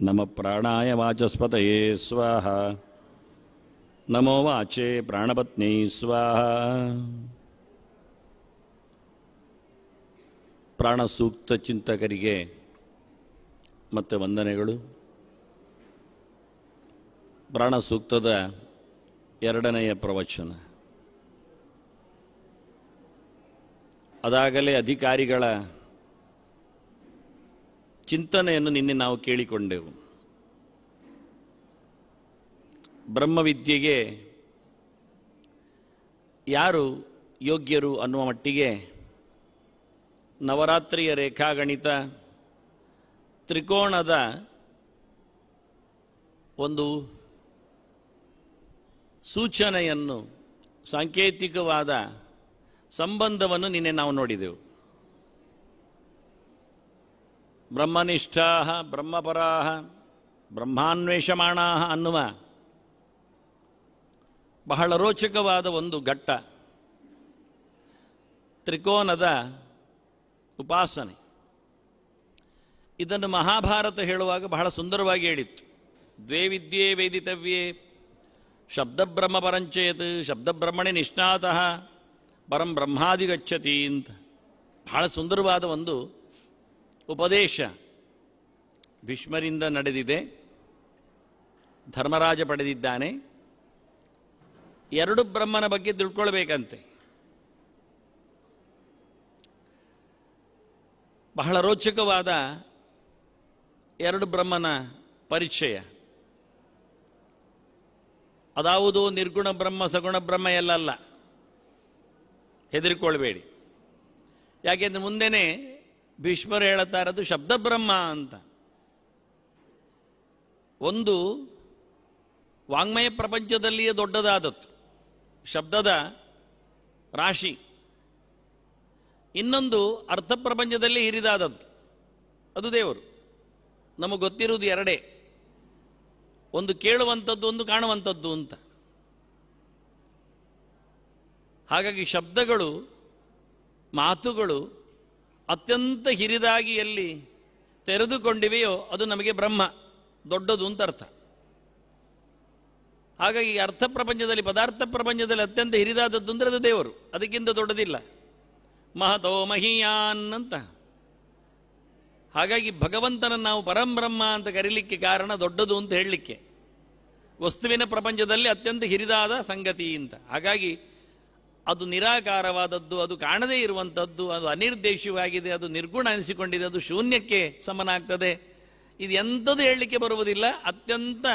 ನಮ ಪ್ರಾಣಾಯ ವಾಚಸ್ಪತಯೇ ಸ್ವಾಹ. ನಮೋ ವಾಚೇ ಪ್ರಾಣಪತ್ನಿ ಸ್ವಾಹ. ಪ್ರಾಣಸೂಕ್ತ ಚಿಂತಕರಿಗೆ ಮತ್ತು ವಂದನೆಗಳು. ಪ್ರಾಣಸೂಕ್ತದ ಎರಡನೆಯ ಪ್ರವಚನ. ಅದಾಗಲೇ ಅಧಿಕಾರಿಗಳ ಚಿಂತನೆಯನ್ನು ನಿನ್ನೆ ನಾವು ಕೇಳಿಕೊಂಡೆವು. ಬ್ರಹ್ಮವಿದ್ಯೆಗೆ ಯಾರು ಯೋಗ್ಯರು ಅನ್ನುವ ಮಟ್ಟಿಗೆ ನವರಾತ್ರಿಯ ರೇಖಾಗಣಿತ, ತ್ರಿಕೋಣದ ಒಂದು ಸೂಚನೆಯನ್ನು, ಸಾಂಕೇತಿಕವಾದ ಸಂಬಂಧವನ್ನು ನಿನ್ನೆ ನಾವು ನೋಡಿದೆವು. ಬ್ರಹ್ಮನಿಷ್ಠಾ ಬ್ರಹ್ಮಪರಾ ಬ್ರಹ್ಮಾನ್ವೇಷಮಾಣಾ ಅನ್ನುವ ಬಹಳ ರೋಚಕವಾದ ಒಂದು ಘಟ್ಟ ತ್ರಿಕೋನದ ಉಪಾಸನೆ. ಇದನ್ನು ಮಹಾಭಾರತ ಹೇಳುವಾಗ ಬಹಳ ಸುಂದರವಾಗಿ ಹೇಳಿತ್ತು. ದ್ವೇ ವಿದ್ಯೆ ವೇದಿತವ್ಯೇ ಶಬ್ದಬ್ರಹ್ಮ ಪರಂಚೇತ್ ಶಬ್ದಬ್ರಹ್ಮಣೆ ನಿಷ್ಣಾತಃ ಪರಂ ಬ್ರಹ್ಮಾದಿ ಗಚ್ಚತಿ ಅಂತ ಬಹಳ ಸುಂದರವಾದ ಒಂದು ಉಪದೇಶ ಭೀಷ್ಮರಿಂದ ನಡೆದಿದೆ. ಧರ್ಮರಾಜ ಪಡೆದಿದ್ದಾನೆ. ಎರಡು ಬ್ರಹ್ಮನ ಬಗ್ಗೆ ತಿಳ್ಕೊಳ್ಬೇಕಂತೆ. ಬಹಳ ರೋಚಕವಾದ ಎರಡು ಬ್ರಹ್ಮನ ಪರಿಚಯ. ಅದಾವುದು ನಿರ್ಗುಣ ಬ್ರಹ್ಮ ಸಗುಣ ಬ್ರಹ್ಮ ಎಲ್ಲಲ್ಲ, ಹೆದರಿಕೊಳ್ಬೇಡಿ. ಯಾಕೆಂದ್ರೆ ಮುಂದೆನೇ ಭೀಷ್ಮರು ಹೇಳುತ್ತಾ ಇರೋದು ಶಬ್ದ ಬ್ರಹ್ಮ ಅಂತ. ಒಂದು ವಾಂಗ್ಮಯ ಪ್ರಪಂಚದಲ್ಲಿಯೇ ದೊಡ್ಡದಾದದ್ದು ಶಬ್ದದ ರಾಶಿ, ಇನ್ನೊಂದು ಅರ್ಥ ಪ್ರಪಂಚದಲ್ಲಿ ಹಿರಿದಾದದ್ದು ಅದು ದೇವರು. ನಮಗೆ ಗೊತ್ತಿರುವುದು ಎರಡೇ, ಒಂದು ಕೇಳುವಂಥದ್ದು, ಒಂದು ಕಾಣುವಂಥದ್ದು ಅಂತ. ಹಾಗಾಗಿ ಶಬ್ದಗಳು, ಮಾತುಗಳು ಅತ್ಯಂತ ಹಿರಿದಾಗಿ ಎಲ್ಲಿ ತೆರೆದುಕೊಂಡಿವೆಯೋ ಅದು ನಮಗೆ ಬ್ರಹ್ಮ, ದೊಡ್ಡದು ಅಂತ ಅರ್ಥ. ಹಾಗಾಗಿ ಅರ್ಥ ಪ್ರಪಂಚದಲ್ಲಿ, ಪದಾರ್ಥ ಪ್ರಪಂಚದಲ್ಲಿ ಅತ್ಯಂತ ಹಿರಿದಾದದ್ದು ಅಂದರೆ ಅದು ದೇವರು, ಅದಕ್ಕಿಂತ ದೊಡ್ಡದಿಲ್ಲ. ಮಹತೋ ಮಹೀಯಾನ್ ಅಂತ. ಹಾಗಾಗಿ ಭಗವಂತನನ್ನು ನಾವು ಪರಂಬ್ರಹ್ಮ ಅಂತ ಕರೀಲಿಕ್ಕೆ ಕಾರಣ ದೊಡ್ಡದು ಅಂತ ಹೇಳಲಿಕ್ಕೆ, ವಸ್ತುವಿನ ಪ್ರಪಂಚದಲ್ಲಿ ಅತ್ಯಂತ ಹಿರಿದಾದ ಸಂಗತಿ ಅಂತ. ಹಾಗಾಗಿ ಅದು ನಿರಾಕಾರವಾದದ್ದು, ಅದು ಕಾಣದೇ ಇರುವಂಥದ್ದು, ಅದು ಅನಿರ್ದೇಶವಾಗಿದೆ, ಅದು ನಿರ್ಗುಣ ಅನಿಸಿಕೊಂಡಿದೆ, ಅದು ಶೂನ್ಯಕ್ಕೆ ಸಮನಾಗ್ತದೆ. ಇದು ಎಂಥದ್ದು ಹೇಳಲಿಕ್ಕೆ ಬರುವುದಿಲ್ಲ. ಅತ್ಯಂತ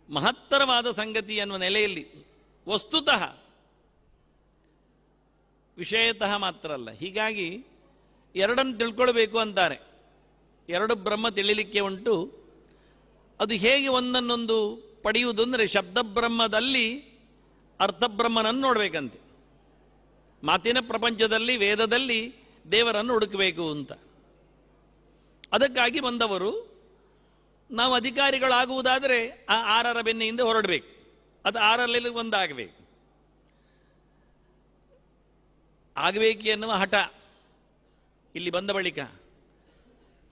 ಮಹತ್ತರವಾದ ಸಂಗತಿ ಅನ್ನುವ ನೆಲೆಯಲ್ಲಿ ವಸ್ತುತಃ, ವಿಷಯತಃ ಮಾತ್ರ ಅಲ್ಲ. ಹೀಗಾಗಿ ಎರಡನ್ನು ತಿಳ್ಕೊಳ್ಬೇಕು ಅಂತಾರೆ. ಎರಡು ಬ್ರಹ್ಮ ತಿಳಿಲಿಕ್ಕೆ ಉಂಟು. ಅದು ಹೇಗೆ ಒಂದನ್ನೊಂದು ಪಡೆಯುವುದು ಅಂದರೆ ಶಬ್ದಬ್ರಹ್ಮದಲ್ಲಿ ಅರ್ಥಬ್ರಹ್ಮನನ್ನು ನೋಡಬೇಕಂತೆ. ಮಾತಿನ ಪ್ರಪಂಚದಲ್ಲಿ, ವೇದದಲ್ಲಿ ದೇವರನ್ನು ಹುಡುಕಬೇಕು ಅಂತ. ಅದಕ್ಕಾಗಿ ಬಂದವರು. ನಾವು ಅಧಿಕಾರಿಗಳಾಗುವುದಾದರೆ ಆ ಆರರ ಬೆನ್ನೆಯಿಂದ ಹೊರಡಬೇಕು, ಅದು ಆರಲ್ಲಿ ಒಂದಾಗಬೇಕು. ಆಗಬೇಕು ಎನ್ನುವ ಹಠ ಇಲ್ಲಿ ಬಂದ ಬಳಿಕ.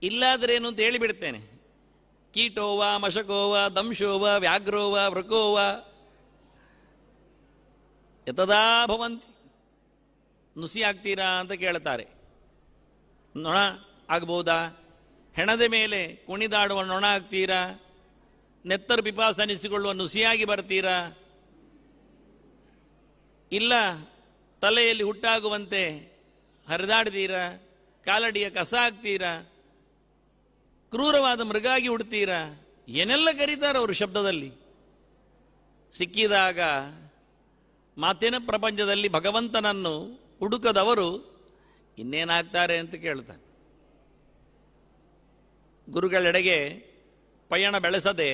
ಇಲ್ಲಾದರೇನು ಅಂತ ಹೇಳಿಬಿಡ್ತೇನೆ. ಕೀಟೋವ ಮಶಕೋವ ದಂಶೋವ ವ್ಯಾಘ್ರೋವ ವೃಕೋವ ಯತದಾ ಭವಂತಿ. ನುಸಿ ಆಗ್ತೀರಾ ಅಂತ ಕೇಳ್ತಾರೆ. ನೊಣ ಆಗ್ಬೋದಾ? ಹೆಣದ ಮೇಲೆ ಕುಣಿದಾಡುವ ನೊಣ ಆಗ್ತೀರಾ? ನೆತ್ತರು ಪಿಪಾಸನಿಸಿಕೊಳ್ಳುವ ನುಸಿಯಾಗಿ ಬರ್ತೀರಾ? ಇಲ್ಲ ತಲೆಯಲ್ಲಿ ಹುಟ್ಟಾಗುವಂತೆ ಹರಿದಾಡ್ತೀರಾ? ಕಾಲಡಿಯ ಕಸ ಆಗ್ತೀರಾ? ಕ್ರೂರವಾದ ಮೃಗಾಗಿ ಹುಡ್ತೀರಾ? ಏನೆಲ್ಲ ಕರೀತಾರೆ ಅವರು ಶಬ್ದದಲ್ಲಿ. ಸಿಕ್ಕಿದಾಗ ಮಾತಿನ ಪ್ರಪಂಚದಲ್ಲಿ ಭಗವಂತನನ್ನು ಹುಡುಕದವರು ಇನ್ನೇನಾಗ್ತಾರೆ ಅಂತ ಕೇಳ್ತಾನೆ. ಗುರುಗಳೆಡೆಗೆ ಪಯಣ ಬೆಳೆಸದೆ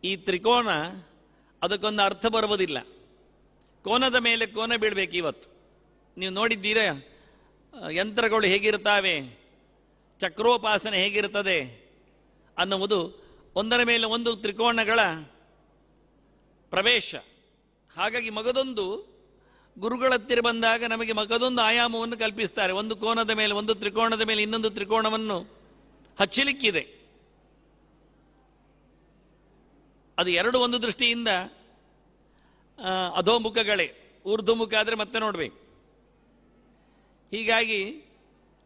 ಈ ತ್ರಿಕೋನ ಅದಕ್ಕೊಂದು ಅರ್ಥ ಬರುವುದಿಲ್ಲ. ಕೋನದ ಮೇಲೆ ಕೋನ ಬೀಳಬೇಕು. ಇವತ್ತು ನೀವು ನೋಡಿದ್ದೀರಾ ಯಂತ್ರಗಳು ಹೇಗಿರ್ತಾವೆ, ಚಕ್ರೋಪಾಸನೆ ಹೇಗಿರ್ತದೆ ಅನ್ನುವುದು ಒಂದರ ಮೇಲೆ ಒಂದು ತ್ರಿಕೋನಗಳ ಪ್ರವೇಶ. ಹಾಗಾಗಿ ಮಗದೊಂದು ಗುರುಗಳ ಹತ್ತಿರ ಬಂದಾಗ ನಮಗೆ ಮಗದೊಂದು ಆಯಾಮವನ್ನು ಕಲ್ಪಿಸ್ತಾರೆ. ಒಂದು ಕೋನದ ಮೇಲೆ, ಒಂದು ತ್ರಿಕೋಣದ ಮೇಲೆ ಇನ್ನೊಂದು ತ್ರಿಕೋಣವನ್ನು ಹಚ್ಚಲಿಕ್ಕಿದೆ. ಅದು ಎರಡು ಒಂದು ದೃಷ್ಟಿಯಿಂದ ಅಧೋಮುಖಗಳೇ, ಊರ್ಧ್ವಮುಖ ಆದರೆ ಮತ್ತೆ ನೋಡಬೇಕು. ಹೀಗಾಗಿ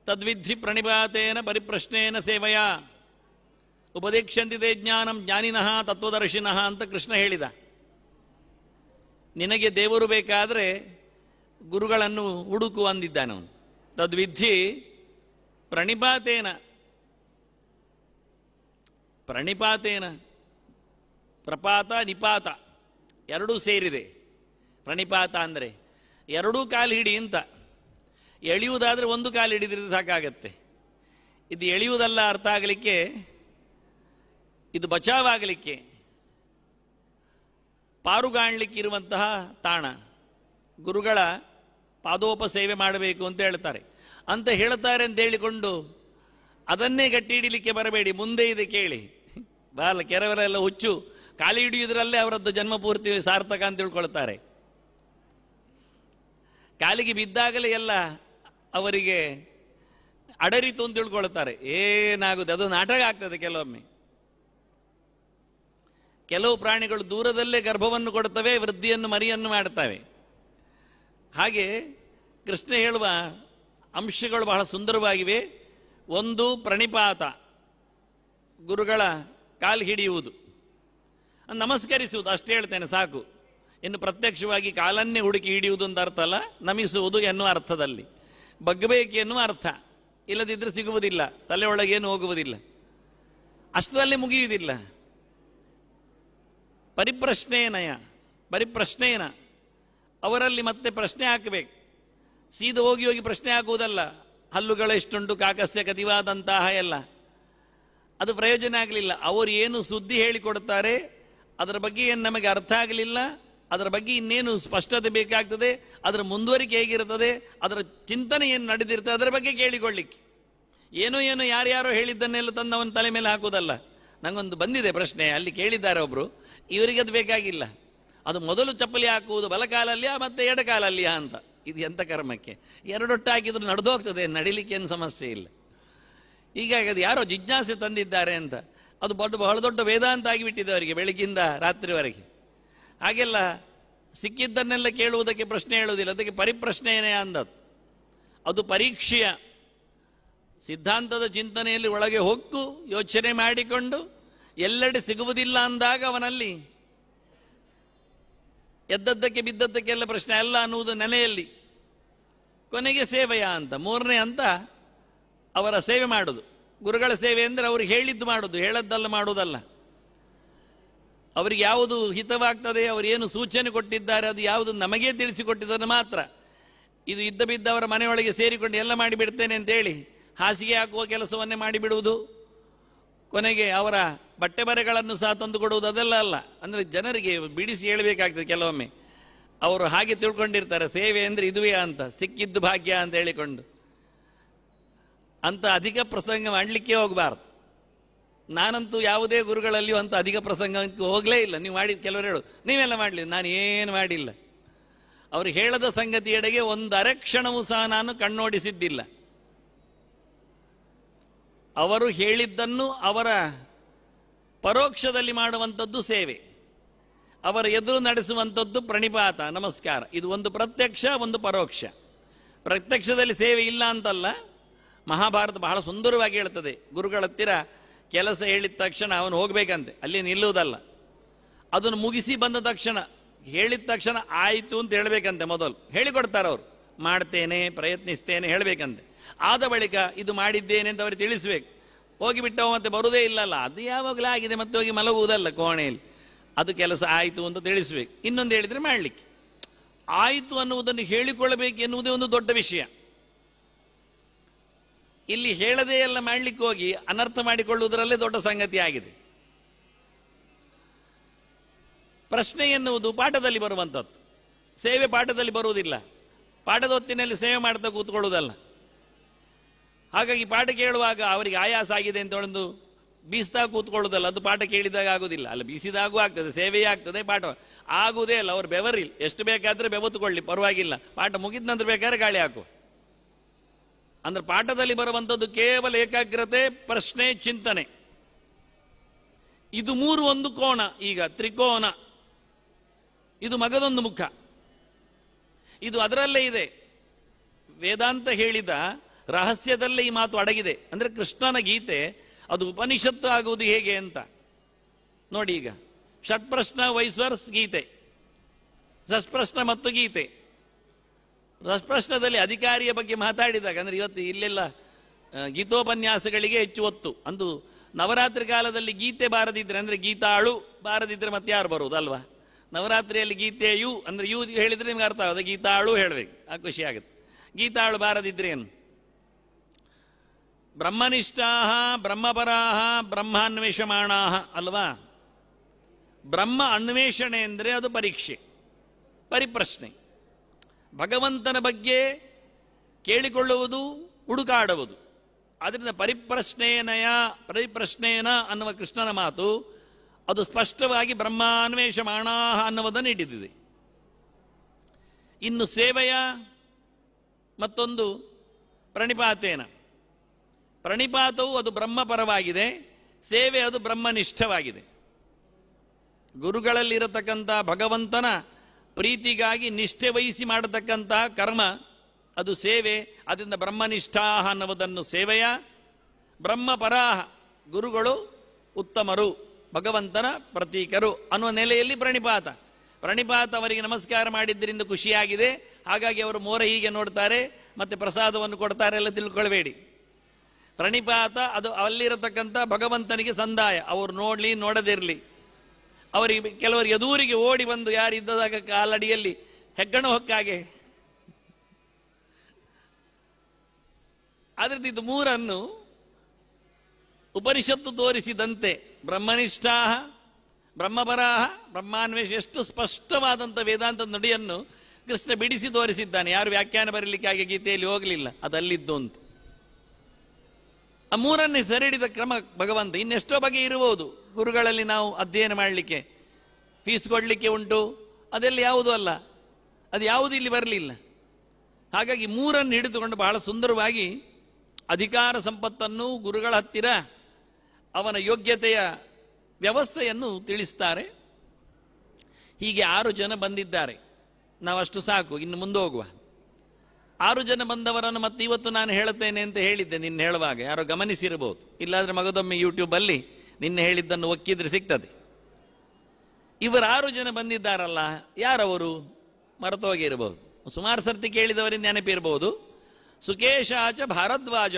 ತದ್ವಿಧಿ ಪ್ರಣಿಪಾತೇನ ಪರಿಪ್ರಶ್ನೇನ ಸೇವೆಯ ಉಪದೇಕ್ಷಂತಿದೆ ಜ್ಞಾನಂ ಜ್ಞಾನಿನಃ ತತ್ವದರ್ಶಿನಃ ಅಂತ ಕೃಷ್ಣ ಹೇಳಿದ. ನಿನಗೆ ದೇವರು ಬೇಕಾದರೆ ಗುರುಗಳನ್ನು ಹುಡುಕು ಅಂದಿದ್ದಾನವನು. ತದ್ವಿಧಿ ಪ್ರಣಿಪಾತೇನ, ಪ್ರಣಿಪಾತೇನ ಪ್ರಪಾತ ನಿಪಾತ ಎರಡೂ ಸೇರಿದೆ. ಪ್ರಣಿಪಾತ ಅಂದರೆ ಎರಡೂ ಕಾಲು ಹಿಡಿ ಅಂತ. ಎಳೆಯುವುದಾದರೆ ಒಂದು ಕಾಲು ಹಿಡಿದ್ರೆ ಸಾಕಾಗತ್ತೆ. ಇದು ಎಳೆಯುವುದಲ್ಲ ಅರ್ಥ ಆಗಲಿಕ್ಕೆ, ಇದು ಬಚಾವಾಗಲಿಕ್ಕೆ, ಪಾರುಗಾಣಲಿಕ್ಕೆ ಇರುವಂತಹ ತಾಣ. ಗುರುಗಳ ಪಾದೋಪ ಸೇವೆ ಮಾಡಬೇಕು ಅಂತ ಹೇಳ್ತಾರೆ. ಅಂತ ಹೇಳ್ತಾರೆ ಅಂತ ಹೇಳಿಕೊಂಡು ಅದನ್ನೇ ಗಟ್ಟಿ ಹಿಡಿಲಿಕ್ಕೆ ಬರಬೇಡಿ, ಮುಂದೆ ಇದೆ ಕೇಳಿ. ಬಾಲ ಕೆಲವರೆಲ್ಲ ಹುಚ್ಚು, ಕಾಲಿ ಹಿಡಿಯುವುದರಲ್ಲೇ ಅವರದ್ದು ಜನ್ಮಪೂರ್ತಿ ಸಾರ್ಥಕ ಅಂತ ತಿಳ್ಕೊಳ್ತಾರೆ. ಕಾಲಿಗೆ ಬಿದ್ದಾಗಲೇ ಎಲ್ಲ ಅವರಿಗೆ ಅಡರಿತು ಅಂತ ತಿಳ್ಕೊಳ್ತಾರೆ. ಏನಾಗುತ್ತೆ, ಅದು ನಾಟಕ ಆಗ್ತದೆ ಕೆಲವೊಮ್ಮೆ. ಕೆಲವು ಪ್ರಾಣಿಗಳು ದೂರದಲ್ಲೇ ಗರ್ಭವನ್ನು ಕೊಡ್ತವೆ, ವೃದ್ಧಿಯನ್ನು ಮರಿಯನ್ನು ಮಾಡ್ತವೆ. ಹಾಗೆ ಕೃಷ್ಣ ಹೇಳುವ ಅಂಶಗಳು ಬಹಳ ಸುಂದರವಾಗಿವೆ. ಒಂದು ಪ್ರಣಿಪಾತ, ಗುರುಗಳ ಕಾಲು ಹಿಡಿಯುವುದು, ನಮಸ್ಕರಿಸುವುದು, ಅಷ್ಟೇ ಹೇಳ್ತೇನೆ ಸಾಕು. ಇನ್ನು ಪ್ರತ್ಯಕ್ಷವಾಗಿ ಕಾಲನ್ನೇ ಹುಡುಕಿ ಹಿಡಿಯುವುದು ಅಂತ ಅರ್ಥ ಅಲ್ಲ, ನಮಿಸುವುದು ಎನ್ನುವ ಅರ್ಥದಲ್ಲಿ. ಬಗ್ಗಬೇಕು ಎನ್ನುವ ಅರ್ಥ. ಇಲ್ಲದಿದ್ದರೆ ಸಿಗುವುದಿಲ್ಲ, ತಲೆಯೊಳಗೇನು ಹೋಗುವುದಿಲ್ಲ, ಅಷ್ಟರಲ್ಲಿ ಮುಗಿಯುವುದಿಲ್ಲ. ಪರಿಪ್ರಶ್ನೇನ ಅವರಲ್ಲಿ ಮತ್ತೆ ಪ್ರಶ್ನೆ ಹಾಕಬೇಕು. ಸೀದಾ ಹೋಗಿ ಹೋಗಿ ಪ್ರಶ್ನೆ ಹಾಕುವುದಲ್ಲ. ಹಲ್ಲುಗಳೆಷ್ಟುಂಟು ಕಾಕಸ್ಯ ಕತಿವಾದಂತಹ ಎಲ್ಲ, ಅದು ಪ್ರಯೋಜನ ಆಗಲಿಲ್ಲ. ಅವರು ಏನು ಸುದ್ದಿ ಹೇಳಿಕೊಡ್ತಾರೆ ಅದರ ಬಗ್ಗೆ ಏನು ನಮಗೆ ಅರ್ಥ ಆಗಲಿಲ್ಲ, ಅದರ ಬಗ್ಗೆ ಇನ್ನೇನು ಸ್ಪಷ್ಟತೆ ಬೇಕಾಗ್ತದೆ, ಅದರ ಮುಂದುವರಿಕೆ ಹೇಗಿರ್ತದೆ, ಅದರ ಚಿಂತನೆ ಏನು ನಡೆದಿರ್ತದೆ ಅದರ ಬಗ್ಗೆ ಕೇಳಿಕೊಳ್ಳಿಕ್ಕೆ. ಏನೋ ಯಾರ್ಯಾರೋ ಹೇಳಿದ್ದನ್ನೆಲ್ಲ ತಂದು ಅವನ ತಲೆ ಮೇಲೆ ಹಾಕುವುದಲ್ಲ. ನನಗೊಂದು ಬಂದಿದೆ ಪ್ರಶ್ನೆ, ಅಲ್ಲಿ ಕೇಳಿದ್ದಾರೆ ಒಬ್ಬರು, ಇವರಿಗೆ ಅದು ಬೇಕಾಗಿಲ್ಲ. ಅದು ಮೊದಲು ಚಪ್ಪಲಿ ಹಾಕುವುದು ಬಲಕಾಲಲ್ಲಿಯಾ ಮತ್ತೆ ಎಡಕಾಲಲ್ಲಿಯಾ ಅಂತ. ಇದು ಎಂಥ ಕರ್ಮಕ್ಕೆ? ಎರಡೊಟ್ಟು ಹಾಕಿದ್ರು ನಡೆದು ಹೋಗ್ತದೆ, ನಡಿಲಿಕ್ಕೆ ಏನು ಸಮಸ್ಯೆ ಇಲ್ಲ. ಹೀಗಾಗಿ ಅದು ಯಾರೋ ಜಿಜ್ಞಾಸೆ ತಂದಿದ್ದಾರೆ ಅಂತ. ಅದು ಬಹಳ ದೊಡ್ಡ ವೇದಾಂತ ಆಗಿಬಿಟ್ಟಿದೆ ಅವರಿಗೆ ಬೆಳಗ್ಗಿಂದ ರಾತ್ರಿವರೆಗೆ. ಹಾಗೆಲ್ಲ ಸಿಕ್ಕಿದ್ದನ್ನೆಲ್ಲ ಕೇಳುವುದಕ್ಕೆ ಪ್ರಶ್ನೆ ಹೇಳುವುದಿಲ್ಲ, ಅದಕ್ಕೆ ಪರಿಪ್ರಶ್ನೆಯೇ ಅಂದದ್ದು. ಅದು ಪರೀಕ್ಷೆಯ ಸಿದ್ಧಾಂತದ ಚಿಂತನೆಯಲ್ಲಿ ಒಳಗೆ ಹೊಕ್ಕು ಯೋಚನೆ ಮಾಡಿಕೊಂಡು ಎಲ್ಲೆಡೆ ಸಿಗುವುದಿಲ್ಲ ಅಂದಾಗ ಅವನಲ್ಲಿ ಎದ್ದದ್ದಕ್ಕೆ ಬಿದ್ದದ್ದಕ್ಕೆಲ್ಲ ಪ್ರಶ್ನೆ ಅಲ್ಲ ಅನ್ನುವುದು ನೆಲೆಯಲ್ಲಿ ಕೊನೆಗೆ ಸೇವೆಯ ಅಂತ. ಮೂರನೇ ಹಂತ ಅವರ ಸೇವೆ ಮಾಡುವುದು. ಗುರುಗಳ ಸೇವೆ ಅಂದರೆ ಅವ್ರಿಗೆ ಹೇಳಿದ್ದು ಮಾಡುವುದು, ಹೇಳದ್ದಲ್ಲ ಮಾಡುವುದಲ್ಲ. ಅವರಿಗೆ ಯಾವುದು ಹಿತವಾಗ್ತದೆ, ಅವರು ಏನು ಸೂಚನೆ ಕೊಟ್ಟಿದ್ದಾರೆ, ಅದು ಯಾವುದು ನಮಗೇ ತಿಳಿಸಿಕೊಟ್ಟಿದ್ದನ್ನು ಮಾತ್ರ. ಇದು ಇದ್ದ ಬಿದ್ದ ಅವರ ಮನೆಯೊಳಗೆ ಸೇರಿಕೊಂಡು ಎಲ್ಲ ಮಾಡಿಬಿಡ್ತೇನೆ ಅಂತೇಳಿ ಹಾಸಿಗೆ ಹಾಕುವ ಕೆಲಸವನ್ನೇ ಮಾಡಿಬಿಡುವುದು, ಕೊನೆಗೆ ಅವರ ಬಟ್ಟೆ ಬರೆಗಳನ್ನು ಸಹ ತಂದು ಕೊಡುವುದು, ಅದೆಲ್ಲ ಅಲ್ಲ. ಅಂದರೆ ಜನರಿಗೆ ಬಿಡಿಸಿ ಹೇಳಬೇಕಾಗ್ತದೆ. ಕೆಲವೊಮ್ಮೆ ಅವರು ಹಾಗೆ ತಿಳ್ಕೊಂಡಿರ್ತಾರೆ, ಸೇವೆ ಅಂದರೆ ಇದುವೇ ಅಂತ, ಸಿಕ್ಕಿದ್ದು ಭಾಗ್ಯ ಅಂತ ಹೇಳಿಕೊಂಡು. ಅಂತ ಅಧಿಕ ಪ್ರಸಂಗ ಮಾಡಲಿಕ್ಕೆ ಹೋಗಬಾರ್ದು. ನಾನಂತೂ ಯಾವುದೇ ಗುರುಗಳಲ್ಲಿಯೂ ಅಂತ ಅಧಿಕ ಪ್ರಸಂಗಕ್ಕೆ ಹೋಗಲೇ ಇಲ್ಲ. ನೀವು ಮಾಡಿದ ಕೆಲವರು ಹೇಳು, ನೀವೆಲ್ಲ ಮಾಡಲಿ, ನಾನು ಏನು ಮಾಡಿಲ್ಲ. ಅವರು ಹೇಳದ ಸಂಗತಿಯೆಡೆಗೆ ಒಂದು ಅರೆಕ್ಷಣವೂ ಸಹ ನಾನು ಕಣ್ಣೋಡಿಸಿದ್ದಿಲ್ಲ. ಅವರು ಹೇಳಿದ್ದನ್ನು ಅವರ ಪರೋಕ್ಷದಲ್ಲಿ ಮಾಡುವಂಥದ್ದು ಸೇವೆ, ಅವರ ಎದುರು ನಡೆಸುವಂಥದ್ದು ಪ್ರಣಿಪಾತ, ನಮಸ್ಕಾರ. ಇದು ಒಂದು ಪ್ರತ್ಯಕ್ಷ, ಒಂದು ಪರೋಕ್ಷ. ಪ್ರತ್ಯಕ್ಷದಲ್ಲಿ ಸೇವೆ ಇಲ್ಲ ಅಂತಲ್ಲ. ಮಹಾಭಾರತ ಬಹಳ ಸುಂದರವಾಗಿ ಹೇಳ್ತದೆ, ಗುರುಗಳ ಹತ್ತಿರ ಕೆಲಸ ಹೇಳಿದ ತಕ್ಷಣ ಅವನು ಹೋಗಬೇಕಂತೆ, ಅಲ್ಲಿ ನಿಲ್ಲುವುದಲ್ಲ. ಅದನ್ನು ಮುಗಿಸಿ ಬಂದ ತಕ್ಷಣ, ಹೇಳಿದ ತಕ್ಷಣ ಆಯಿತು ಅಂತ ಹೇಳಬೇಕಂತೆ. ಮೊದಲು ಹೇಳಿಕೊಡ್ತಾರೆ ಅವರು, ಮಾಡ್ತೇನೆ, ಪ್ರಯತ್ನಿಸ್ತೇನೆ ಹೇಳಬೇಕಂತೆ. ಆದ ಬಳಿಕ ಇದು ಮಾಡಿದ್ದೇನೆ ಅಂತ ಅವ್ರಿಗೆ ತಿಳಿಸ್ಬೇಕು. ಹೋಗಿಬಿಟ್ಟವು ಮತ್ತೆ ಬರುವುದೇ ಇಲ್ಲಲ್ಲ, ಅದು ಯಾವಾಗಲೂ ಆಗಿದೆ ಮತ್ತೆ ಹೋಗಿ ಮಲಗುವುದಲ್ಲ ಕೋಣೆಯಲ್ಲಿ. ಅದು ಕೆಲಸ ಆಯಿತು ಅಂತ ತಿಳಿಸ್ಬೇಕು. ಇನ್ನೊಂದು ಹೇಳಿದರೆ ಮಾಡಲಿಕ್ಕೆ ಆಯಿತು ಅನ್ನುವುದನ್ನು ಹೇಳಿಕೊಳ್ಳಬೇಕು ಎನ್ನುವುದೇ ಒಂದು ದೊಡ್ಡ ವಿಷಯ. ಇಲ್ಲಿ ಹೇಳದೇ ಎಲ್ಲ ಮಾಡಲಿಕ್ಕೆ ಹೋಗಿ ಅನರ್ಥ ಮಾಡಿಕೊಳ್ಳುವುದರಲ್ಲೇ ದೊಡ್ಡ ಸಂಗತಿ ಆಗಿದೆ. ಪ್ರಶ್ನೆ ಎನ್ನುವುದು ಪಾಠದಲ್ಲಿ ಬರುವಂಥದ್ದು, ಸೇವೆ ಪಾಠದಲ್ಲಿ ಬರುವುದಿಲ್ಲ. ಪಾಠದ ಹೊತ್ತಿನಲ್ಲಿ ಸೇವೆ ಮಾಡ್ತಾ ಕೂತ್ಕೊಳ್ಳುವುದಲ್ಲ. ಹಾಗಾಗಿ ಪಾಠ ಕೇಳುವಾಗ ಅವರಿಗೆ ಆಯಾಸ ಆಗಿದೆ ಅಂತ ಒಂದು ಬೀಸ್ತಾ ಕೂತ್ಕೊಳ್ಳೋದಲ್ಲ, ಅದು ಪಾಠ ಕೇಳಿದಾಗ ಆಗುವುದಿಲ್ಲ. ಅಲ್ಲ, ಬೀಸಿದಾಗೂ ಆಗ್ತದೆ, ಸೇವೆಯೇ ಆಗ್ತದೆ, ಪಾಠ ಆಗುವುದೇ ಅಲ್ಲ. ಅವ್ರು ಬೆವರಿಲ್ಲ, ಎಷ್ಟು ಬೇಕಾದರೆ ಬೆವತ್ತುಕೊಳ್ಳಿ, ಪರವಾಗಿಲ್ಲ. ಪಾಠ ಮುಗಿದ ನಂತರ ಬೇಕಾದ್ರೆ ಗಾಳಿ ಹಾಕು, ಅಂದ್ರೆ ಪಾಠದಲ್ಲಿ ಬರುವಂಥದ್ದು ಕೇವಲ ಏಕಾಗ್ರತೆ, ಪ್ರಶ್ನೆ, ಚಿಂತನೆ. ಇದು ಮೂರು ಒಂದು ಕೋಣ, ಈಗ ತ್ರಿಕೋನ. ಇದು ಮಗದೊಂದು ಮುಖ. ಇದು ಅದರಲ್ಲೇ ಇದೆ. ವೇದಾಂತ ಹೇಳಿದ ರಹಸ್ಯದಲ್ಲೇ ಈ ಮಾತು ಅಡಗಿದೆ. ಅಂದರೆ ಕೃಷ್ಣನ ಗೀತೆ ಅದು ಉಪನಿಷತ್ತು ಆಗುವುದು ಹೇಗೆ ಅಂತ ನೋಡಿ. ಈಗ ಷಟ್ಪ್ರಶ್ನ ವೈಸ್ವರ್ಸ್ ಗೀತೆ, ರಸಪ್ರಶ್ನ ಮತ್ತು ಗೀತೆ. ರಸಪ್ರಶ್ನದಲ್ಲಿ ಅಧಿಕಾರಿಯ ಬಗ್ಗೆ ಮಾತಾಡಿದಾಗ, ಅಂದರೆ ಇವತ್ತು ಇಲ್ಲೆಲ್ಲ ಗೀತೋಪನ್ಯಾಸಗಳಿಗೆ ಹೆಚ್ಚು ಒತ್ತು. ಅಂದು ನವರಾತ್ರಿ ಕಾಲದಲ್ಲಿ ಗೀತೆ ಬಾರದಿದ್ರೆ, ಅಂದರೆ ಗೀತಾಳು ಬಾರದಿದ್ರೆ ಮತ್ತೆ ಯಾರು ಬರುವುದು ಅಲ್ವಾ? ನವರಾತ್ರಿಯಲ್ಲಿ ಗೀತೆಯು ಅಂದರೆ ಯು ಹೇಳಿದರೆ ನಿಮ್ಗೆ ಅರ್ಥ ಆಗೋದು, ಗೀತಾಳು ಹೇಳಬೇಕು, ಆ ಖುಷಿ ಆಗುತ್ತೆ. ಗೀತಾಳು ಬಾರದಿದ್ರೆ ಏನು? ಬ್ರಹ್ಮನಿಷ್ಠಾ ಬ್ರಹ್ಮಪರಾ ಬ್ರಹ್ಮಾನ್ವೇಷಮಾಣಾ ಅಲ್ವಾ? ಬ್ರಹ್ಮ ಅನ್ವೇಷಣೆ ಅಂದರೆ ಅದು ಪರೀಕ್ಷೆ, ಪರಿಪ್ರಶ್ನೆ. ಭಗವಂತನ ಬಗ್ಗೆ ಕೇಳಿಕೊಳ್ಳುವುದು, ಹುಡುಕಾಡುವುದು. ಅದರಿಂದ ಪರಿಪ್ರಶ್ನೇನ ಅನ್ನುವ ಕೃಷ್ಣನ ಮಾತು ಅದು ಸ್ಪಷ್ಟವಾಗಿ ಬ್ರಹ್ಮಾನ್ವೇಷಮಾಣ ಅನ್ನುವುದನ್ನು ಇಟ್ಟಿದೆ. ಇನ್ನು ಸೇವೆಯ ಮತ್ತೊಂದು ಪ್ರಣಿಪಾತೇನ. ಪ್ರಣಿಪಾತವು ಅದು ಬ್ರಹ್ಮಪರವಾಗಿದೆ, ಸೇವೆ ಅದು ಬ್ರಹ್ಮನಿಷ್ಠವಾಗಿದೆ. ಗುರುಗಳಲ್ಲಿರತಕ್ಕಂಥ ಭಗವಂತನ ಪ್ರೀತಿಗಾಗಿ ನಿಷ್ಠೆ ವಹಿಸಿ ಮಾಡತಕ್ಕಂತಹ ಕರ್ಮ ಅದು ಸೇವೆ. ಅದರಿಂದ ಬ್ರಹ್ಮನಿಷ್ಠಾ ಅನ್ನುವುದನ್ನು ಸೇವೆಯ, ಬ್ರಹ್ಮಪರಾಹ ಗುರುಗಳು ಉತ್ತಮರು, ಭಗವಂತನ ಪ್ರತೀಕರು ಅನ್ನುವ ನೆಲೆಯಲ್ಲಿ ಪ್ರಣಿಪಾತ. ಪ್ರಣಿಪಾತ ಅವರಿಗೆ ನಮಸ್ಕಾರ ಮಾಡಿದ್ದರಿಂದ ಖುಷಿಯಾಗಿದೆ, ಹಾಗಾಗಿ ಅವರು ಮೋರ ಹೀಗೆ ನೋಡ್ತಾರೆ, ಮತ್ತೆ ಪ್ರಸಾದವನ್ನು ಕೊಡ್ತಾರೆ, ಎಲ್ಲ ತಿಳ್ಕೊಳ್ಬೇಡಿ. ಪ್ರಣಿಪಾತ ಅದು ಅಲ್ಲಿರತಕ್ಕಂಥ ಭಗವಂತನಿಗೆ ಸಂದಾಯ. ಅವರು ನೋಡಲಿ ನೋಡದಿರಲಿ, ಅವರಿಗೆ ಕೆಲವರಿಗೆ ಎದುರಿಗೆ ಓಡಿ ಬಂದು ಯಾರಿದ್ದಾಗ ಕಾಲಡಿಯಲ್ಲಿ ಹೆಗ್ಗಣ ಹೊಕ್ಕಾಗೆ. ಆದ್ರಿಂದ ಇದು ಮೂರನ್ನು ಉಪನಿಷತ್ತು ತೋರಿಸಿದಂತೆ ಬ್ರಹ್ಮನಿಷ್ಠಾ ಬ್ರಹ್ಮಪರಾಹ ಬ್ರಹ್ಮಾನ್ವೇಷ ಎಷ್ಟು ಸ್ಪಷ್ಟವಾದಂಥ ವೇದಾಂತದ ನುಡಿಯನ್ನು ಕೃಷ್ಣ ಬಿಡಿಸಿ ತೋರಿಸಿದ್ದಾನೆ. ಯಾರು ವ್ಯಾಖ್ಯಾನ ಬರಲಿಕ್ಕಾಗಿ ಗೀತೆಯಲ್ಲಿ ಹೋಗಲಿಲ್ಲ, ಅದಲ್ಲಿದ್ದು ಅಂತ. ಆ ಮೂರನ್ನೇ ಸೆರೆಹಿಡಿದ ಕ್ರಮ ಭಗವಂತ. ಇನ್ನೆಷ್ಟೋ ಬಗೆ ಇರಬಹುದು ಗುರುಗಳಲ್ಲಿ ನಾವು ಅಧ್ಯಯನ ಮಾಡಲಿಕ್ಕೆ, ಫೀಸ್ ಕೊಡಲಿಕ್ಕೆ ಉಂಟು, ಅದೆಲ್ಲ ಯಾವುದೂ ಅಲ್ಲ, ಅದು ಯಾವುದು ಇಲ್ಲಿ ಬರಲಿಲ್ಲ. ಹಾಗಾಗಿ ಮೂರನ್ನು ಹಿಡಿದುಕೊಂಡು ಬಹಳ ಸುಂದರವಾಗಿ ಅಧಿಕಾರ ಸಂಪತ್ತನ್ನು ಗುರುಗಳ ಹತ್ತಿರ ಅವನ ಯೋಗ್ಯತೆಯ ವ್ಯವಸ್ಥೆಯನ್ನು ತಿಳಿಸ್ತಾರೆ. ಹೀಗೆ 6 ಜನ ಬಂದಿದ್ದಾರೆ. ನಾವಷ್ಟು ಸಾಕು, ಇನ್ನು ಮುಂದೆ ಹೋಗುವ. 6 ಜನ ಬಂದವರನ್ನು ಮತ್ತೆ ಇವತ್ತು ನಾನು ಹೇಳುತ್ತೇನೆ ಅಂತ ಹೇಳಿದ್ದೆ ನಿನ್ನೆ ಹೇಳುವಾಗ, ಯಾರೋ ಗಮನಿಸಿರಬಹುದು. ಇಲ್ಲಾದರೆ ಮಗದೊಮ್ಮೆ ಯೂಟ್ಯೂಬಲ್ಲಿ ನಿನ್ನೆ ಹೇಳಿದ್ದನ್ನು ಒಕ್ಕಿದ್ರೆ ಸಿಗ್ತದೆ. ಇವರು 6 ಜನ ಬಂದಿದ್ದಾರಲ್ಲ, ಯಾರವರು ಮರೆತೋಗಿರಬಹುದು. ಸುಮಾರು ಸರ್ತಿ ಕೇಳಿದವರಿಂದ ನೆನಪಿರಬಹುದು. ಸುಕೇಶಾಚ ಭಾರದ್ವಾಜ,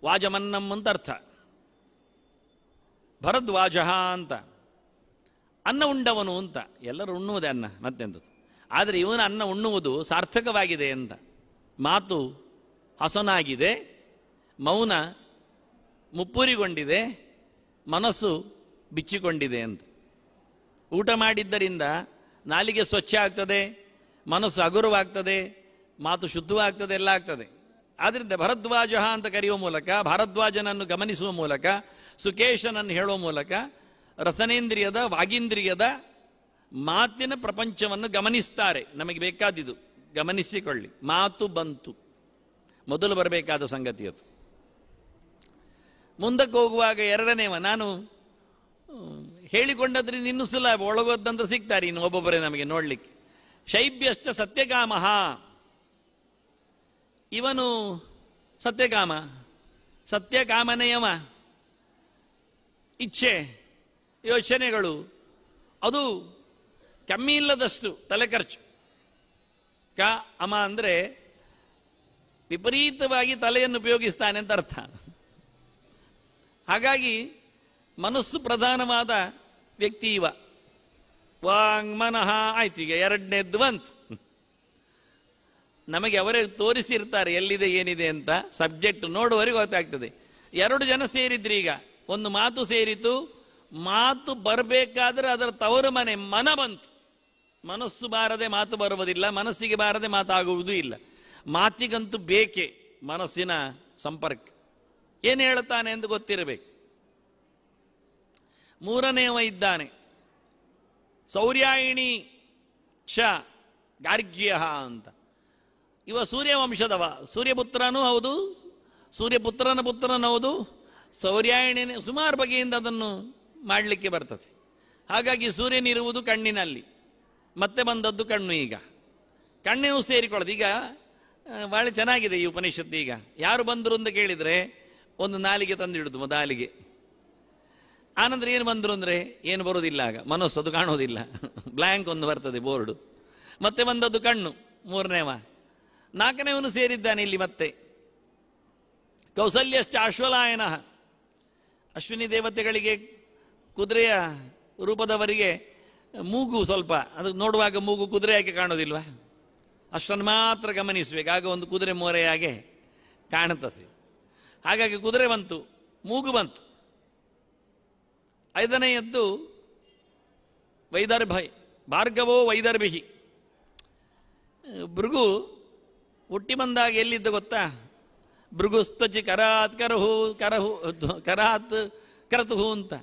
ವಾಜಮನ್ನಂ ಅಂತ ಅರ್ಥ, ಭರದ್ವಾಜ ಅಂತ. ಅನ್ನ ಉಂಡವನು ಅಂತ. ಎಲ್ಲರೂ ಉಣ್ಣುವುದೇ ಅನ್ನ, ಮತ್ತೆಂಥದ್ದು. ಆದರೆ ಇವನ ಅನ್ನ ಉಣ್ಣುವುದು ಸಾರ್ಥಕವಾಗಿದೆ ಅಂತ. ಮಾತು ಹಸನಾಗಿದೆ, ಮೌನ ಮುಪ್ಪುರಿಗೊಂಡಿದೆ, ಮನಸ್ಸು ಬಿಚ್ಚಿಕೊಂಡಿದೆ ಅಂತ. ಊಟ ಮಾಡಿದ್ದರಿಂದ ನಾಲಿಗೆ ಸ್ವಚ್ಛ ಆಗ್ತದೆ, ಮನಸ್ಸು ಹಗುರವಾಗ್ತದೆ, ಮಾತು ಶುದ್ಧವಾಗ್ತದೆ, ಎಲ್ಲ ಆಗ್ತದೆ. ಆದ್ದರಿಂದ ಭರದ್ವಾಜ ಅಂತ ಕರೆಯುವ ಮೂಲಕ, ಭಾರದ್ವಾಜನನ್ನು ಗಮನಿಸುವ ಮೂಲಕ, ಸುಕೇಶನನ್ನು ಹೇಳುವ ಮೂಲಕ ರಸನೇಂದ್ರಿಯದ, ವಾಗೀಂದ್ರಿಯದ, ಮಾತಿನ ಪ್ರಪಂಚವನ್ನು ಗಮನಿಸ್ತಾರೆ. ನಮಗೆ ಬೇಕಾದಿದ್ದು ಗಮನಿಸಿಕೊಳ್ಳಿ. ಮಾತು ಬಂತು, ಮೊದಲು ಬರಬೇಕಾದ ಸಂಗತಿ ಅದು. ಮುಂದಕ್ಕೆ ಹೋಗುವಾಗ ಎರಡನೇವ ನಾನು ಹೇಳಿಕೊಂಡದ್ರಿಂದ ಇನ್ನೂ ಸುಲಭ ಒಳಗೋದಂತ ಸಿಗ್ತಾರೆ ಇನ್ನು ಒಬ್ಬೊಬ್ಬರೇ ನಮಗೆ ನೋಡಲಿಕ್ಕೆ. ಶೈಬ್ಯಶ್ಚ ಸತ್ಯಕಾಮ, ಇವನು ಸತ್ಯಕಾಮ, ಸತ್ಯಕಾಮನೆಯವ. ಇಚ್ಛೆ, ಯೋಚನೆಗಳು ಅದು ಕಮ್ಮಿ ಇಲ್ಲದಷ್ಟು ತಲೆ ಖರ್ಚು. ಅಮ ಅಂದರೆ ವಿಪರೀತವಾಗಿ ತಲೆಯನ್ನು ಉಪಯೋಗಿಸ್ತಾನೆ ಅಂತ ಅರ್ಥ. ಹಾಗಾಗಿ ಮನಸ್ಸು ಪ್ರಧಾನವಾದ ವ್ಯಕ್ತಿ ಇವ. ವಾಂಗ್ಮನಃ ಆಯ್ತು, ಈಗ ಎರಡನೇದ್ದು ಬಂತು. ನಮಗೆ ಅವರೇ ತೋರಿಸಿರ್ತಾರೆ ಎಲ್ಲಿದೆ ಏನಿದೆ ಅಂತ. ಸಬ್ಜೆಕ್ಟ್ ನೋಡುವವರೆಗೆ ಗೊತ್ತಾಗ್ತದೆ. 2 ಜನ ಸೇರಿದ್ರಿ, ಈಗ ಒಂದು ಮಾತು ಸೇರಿತು. ಮಾತು ಬರಬೇಕಾದ್ರೆ ಅದರ ತವರು ಮನೆ ಮನ ಬಂತು. ಮನಸ್ಸು ಬಾರದೆ ಮಾತು ಬರುವುದಿಲ್ಲ, ಮನಸ್ಸಿಗೆ ಬಾರದೆ ಮಾತಾಗುವುದೂ ಇಲ್ಲ. ಮಾತಿಗಂತೂ ಬೇಕೇ ಮನಸ್ಸಿನ ಸಂಪರ್ಕ. ಏನು ಹೇಳ್ತಾನೆ ಎಂದು ಗೊತ್ತಿರಬೇಕು. ಮೂರನೇವ ಇದ್ದಾನೆ ಸೌರ್ಯಾಯಿಣಿ ಚ ಗಾರ್ಗ್ಯ ಅಂತ. ಇವ ಸೂರ್ಯವಂಶದವ, ಸೂರ್ಯಪುತ್ರನೂ ಹೌದು, ಸೂರ್ಯಪುತ್ರನ ಪುತ್ರನೂ ಹೌದು, ಸೌರ್ಯಾಯಣನೇ ಸುಮಾರು ಬಗೆಯಿಂದ ಅದನ್ನು ಮಾಡಲಿಕ್ಕೆ ಬರ್ತದೆ. ಹಾಗಾಗಿ ಸೂರ್ಯನಿರುವುದು ಕಣ್ಣಿನಲ್ಲಿ, ಮತ್ತೆ ಬಂದದ್ದು ಕಣ್ಣು. ಈಗ ಕಣ್ಣಿನೂ ಸೇರಿಕೊಳ್ಳೋದು. ಈಗ ಭಾಳ ಚೆನ್ನಾಗಿದೆ ಈ ಉಪನಿಷತ್ತು. ಈಗ ಯಾರು ಬಂದರು ಅಂತ ಕೇಳಿದರೆ ಒಂದು ನಾಲಿಗೆ ತಂದಿಡುದು ಮೊದಲಿಗೆ. ಆನಂತರ ಏನು ಬಂದರು ಅಂದರೆ ಏನು ಬರೋದಿಲ್ಲ, ಆಗ ಮನಸ್ಸು ಅದು ಕಾಣೋದಿಲ್ಲ, ಬ್ಲ್ಯಾಂಕ್ ಒಂದು ಬರ್ತದೆ ಬೋರ್ಡು. ಮತ್ತೆ ಬಂದದ್ದು ಕಣ್ಣು ಮೂರನೇವ. ನಾಲ್ಕನೇವನು ಸೇರಿದ್ದಾನೆ ಇಲ್ಲಿ ಮತ್ತೆ. ಕೌಸಲ್ಯಶ್ಚ ಅಶ್ವಲಾಯನ, ಅಶ್ವಿನಿ ದೇವತೆಗಳಿಗೆ ಕುದುರೆಯ ರೂಪದವರಿಗೆ ಮೂಗು ಸ್ವಲ್ಪ, ಅದು ನೋಡುವಾಗ ಮೂಗು ಕುದುರೆ ಯಾಕೆ ಕಾಣೋದಿಲ್ವ? ಅಷ್ಟನ್ನು ಮಾತ್ರ ಗಮನಿಸಬೇಕು, ಆಗ ಒಂದು ಕುದುರೆ ಮೋರೆಯಾಗೆ ಕಾಣುತ್ತದೆ. ಹಾಗಾಗಿ ಕುದುರೆ ಬಂತು, ಮೂಗು ಬಂತು. ಐದನೆಯದ್ದು ವೈದರ್ಭ, ಭಾರ್ಗವೋ ವೈದರ್ಭಿಹಿ. ಭೃಗು ಹುಟ್ಟಿ ಬಂದಾಗ ಎಲ್ಲಿದ್ದ ಗೊತ್ತಾ? ಭೃಗುಸ್ತಚಿ ಕರಾತ್ ಕರಹು ಕರಹು ಕರಾತ್ ಕರತುಹು ಅಂತ.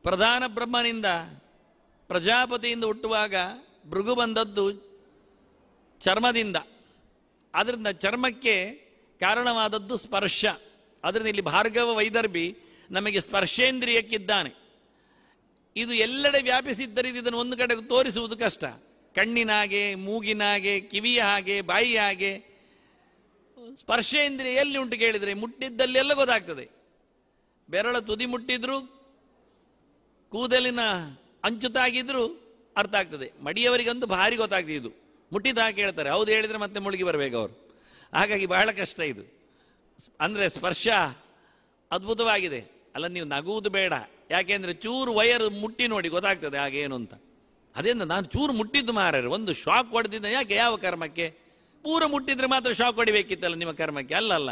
ಪ್ರಧಾನ ಬ್ರಹ್ಮನಿಂದ ಪ್ರಜಾಪತಿಯಿಂದ ಹುಟ್ಟುವಾಗ ಭೃಗು ಬಂದದ್ದು ಚರ್ಮದಿಂದ. ಅದರಿಂದ ಚರ್ಮಕ್ಕೆ ಕಾರಣವಾದದ್ದು ಸ್ಪರ್ಶ. ಅದರಿಂದ ಇಲ್ಲಿ ಭಾರ್ಗವ ವೈದರ್ಭಿ ನಮಗೆ ಸ್ಪರ್ಶೇಂದ್ರಿಯಕ್ಕಿದ್ದಾನೆ. ಇದು ಎಲ್ಲೆಡೆ ವ್ಯಾಪಿಸಿದ್ದರಿಂದ ಇದನ್ನು ಒಂದು ಕಡೆಗೆ ತೋರಿಸುವುದು ಕಷ್ಟ. ಕಣ್ಣಿನಾಗೆ, ಮೂಗಿನಾಗೆ, ಕಿವಿಯ ಹಾಗೆ, ಬಾಯಿಯ ಹಾಗೆ ಸ್ಪರ್ಶೇಂದ್ರಿಯ ಎಲ್ಲಿ ಉಂಟು ಕೇಳಿದರೆ ಮುಟ್ಟಿದ್ದಲ್ಲೆಲ್ಲ ಗೊತ್ತಾಗ್ತದೆ. ಬೆರಳ ತುದಿ ಮುಟ್ಟಿದ್ರು, ಕೂದಲಿನ ಅಂಚು ತಾಗಿದ್ರು ಅರ್ಥ ಆಗ್ತದೆ. ಮಡಿಯವರಿಗಂತೂ ಭಾರಿ ಗೊತ್ತಾಗ್ತದೆ. ಇದು ಮುಟ್ಟಿದ ಹಾಗೆ ಹೇಳ್ತಾರೆ, ಹೌದು ಹೇಳಿದರೆ ಮತ್ತೆ ಮುಳುಗಿ ಬರಬೇಕು ಅವರು. ಹಾಗಾಗಿ ಬಹಳ ಕಷ್ಟ ಇದು. ಅಂದರೆ ಸ್ಪರ್ಶ ಅದ್ಭುತವಾಗಿದೆ. ಅಲ್ಲ, ನೀವು ನಗುವುದು ಬೇಡ, ಯಾಕೆಂದರೆ ಚೂರು ವಯರು ಮುಟ್ಟಿ ನೋಡಿ ಗೊತ್ತಾಗ್ತದೆ ಹಾಗೇನು ಅಂತ. ಅದೇಂದ ನಾನು ಚೂರು ಮುಟ್ಟಿದ್ದು ಮಾರ್ರೆ, ಒಂದು ಶಾಕ್ ಹೊಡೆದಿದ್ದ. ಯಾಕೆ? ಯಾವ ಕರ್ಮಕ್ಕೆ? ಪೂರ ಮುಟ್ಟಿದ್ರೆ ಮಾತ್ರ ಶಾಕ್ ಹೊಡಿಬೇಕಿತ್ತಲ್ಲ ನಿಮ್ಮ ಕರ್ಮಕ್ಕೆ. ಅಲ್ಲಲ್ಲ,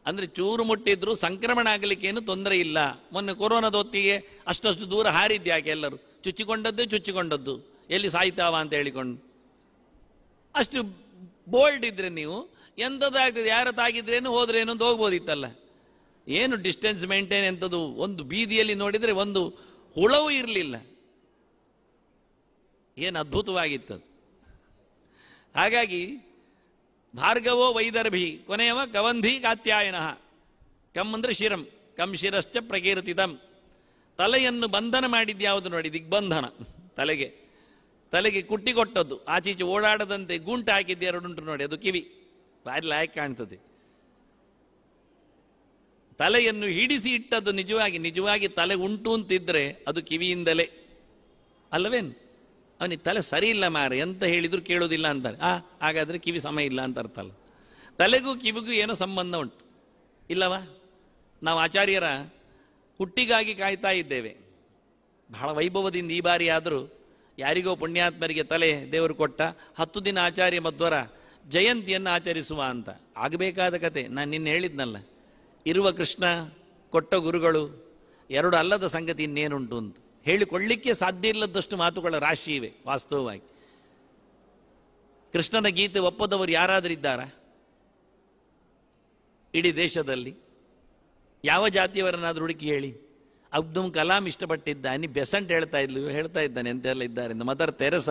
ಅಂದರೆ ಚೂರು ಮುಟ್ಟಿದ್ರು ಸಂಕ್ರಮಣ ಆಗಲಿಕ್ಕೇನು ತೊಂದರೆ ಇಲ್ಲ. ಮೊನ್ನೆ ಕೊರೋನಾದ ಹೊತ್ತಿಗೆ ಅಷ್ಟಷ್ಟು ದೂರ ಹಾರಿದ್ದು ಯಾಕೆ? ಎಲ್ಲರೂ ಚುಚ್ಚಿಕೊಂಡದ್ದೇ ಚುಚ್ಚಿಕೊಂಡದ್ದು, ಎಲ್ಲಿ ಸಾಯ್ತಾವ ಅಂತ ಹೇಳಿಕೊಂಡು. ಅಷ್ಟು ಬೋಲ್ಡ್ ಇದ್ರೆ ನೀವು ಎಂಥದ್ದಾಗ್ತದೆ, ಯಾರ ತಾಗಿದ್ರೇನು ಹೋದ್ರೇನು ಅಂತ ಹೋಗ್ಬೋದಿತ್ತಲ್ಲ. ಏನು ಡಿಸ್ಟೆನ್ಸ್ ಮೇಂಟೈನ್ ಎಂಥದ್ದು? ಒಂದು ಬೀದಿಯಲ್ಲಿ ನೋಡಿದರೆ ಒಂದು ಹುಳವೂ ಇರಲಿಲ್ಲ. ಏನು ಅದ್ಭುತವಾಗಿತ್ತು. ಹಾಗಾಗಿ ಭಾರ್ಗವೋ ವೈದರ್ಭಿ, ಕೊನೆಯವ ಕವಂಧಿ ಕಾತ್ಯಾಯನ. ಕಮ್ ಅಂದರೆ ಶಿರಂ, ಕಂ ಶಿರಶ್ಚ ಪ್ರಕೀರ್ತಿತಂ. ತಲೆಯನ್ನು ಬಂಧನ ಮಾಡಿದ್ಯಾವುದು ನೋಡಿ, ದಿಗ್ಬಂಧನ. ತಲೆಗೆ ಕುಟ್ಟಿ ಕೊಟ್ಟದ್ದು, ಆಚೀಚೆ ಓಡಾಡದಂತೆ ಗೂಂಟು ಹಾಕಿದ್ದು ಎರಡುಂಟು ನೋಡಿ, ಅದು ಕಿವಿ. ಭಾರಿ ಲಾಯಕ್ ಕಾಣ್ತದೆ. ತಲೆಯನ್ನು ಹಿಡಿಸಿ ಇಟ್ಟದ್ದು ನಿಜವಾಗಿ ತಲೆ ಉಂಟು ಅಂತಿದ್ರೆ ಅದು ಕಿವಿಯಿಂದಲೇ ಅಲ್ಲವೇನು? ಅವನಿಗೆ ತಲೆ ಸರಿ ಇಲ್ಲ ಮಾರೆ, ಎಂತ ಹೇಳಿದ್ರು ಕೇಳೋದಿಲ್ಲ ಅಂತಾರೆ. ಹಾಗಾದರೆ ಕಿವಿ ಸಮ ಇಲ್ಲ ಅಂತ ಅರ್ಥ ಅಲ್ಲ. ತಲೆಗೂ ಕಿವಿಗೂ ಏನೋ ಸಂಬಂಧ ಉಂಟು ಇಲ್ಲವಾ? ನಾವು ಆಚಾರ್ಯರ ಹುಟ್ಟಿಗಾಗಿ ಕಾಯ್ತಾ ಇದ್ದೇವೆ ಬಹಳ ವೈಭವದಿಂದ. ಈ ಬಾರಿ ಆದರೂ ಯಾರಿಗೋ ಪುಣ್ಯಾತ್ಮರಿಗೆ ತಲೆ ದೇವರು ಕೊಟ್ಟ. 10 ದಿನ ಆಚಾರ್ಯ ಮಧ್ವರ ಜಯಂತಿಯನ್ನು ಆಚರಿಸುವ ಅಂತ ಆಗಬೇಕಾದ ಕತೆ. ನಾನು ನಿನ್ನೆ ಹೇಳಿದ್ನಲ್ಲ, ಇರುವ ಕೃಷ್ಣ ಕೊಟ್ಟ ಗುರುಗಳು 2 ಅಲ್ಲದ ಸಂಗತಿ ಇನ್ನೇನುಂಟು ಅಂತ ಹೇಳಿಕೊಳ್ಳಿಕ್ಕೆ ಸಾಧ್ಯ ಇಲ್ಲದಷ್ಟು ಮಾತುಗಳ ರಾಶಿ ಇವೆ. ವಾಸ್ತವವಾಗಿ ಕೃಷ್ಣನ ಗೀತೆ ಒಪ್ಪದವರು ಯಾರಾದರಿದ್ದಾರಾ ಇಡೀ ದೇಶದಲ್ಲಿ? ಯಾವ ಜಾತಿಯವರನ್ನಾದರೂ ಹುಡುಕಿ ಹೇಳಿ. ಅಬ್ದುಲ್ ಕಲಾಂ ಇಷ್ಟಪಟ್ಟಿದ್ದ, ನೀ ಬೆಸಂಟ್ ಹೇಳ್ತಾ ಇದ್ದಾನೆ ಎಂತೆಲ್ಲ ಇದ್ದಾರೆ. ಮದರ್ ತೆರೆಸ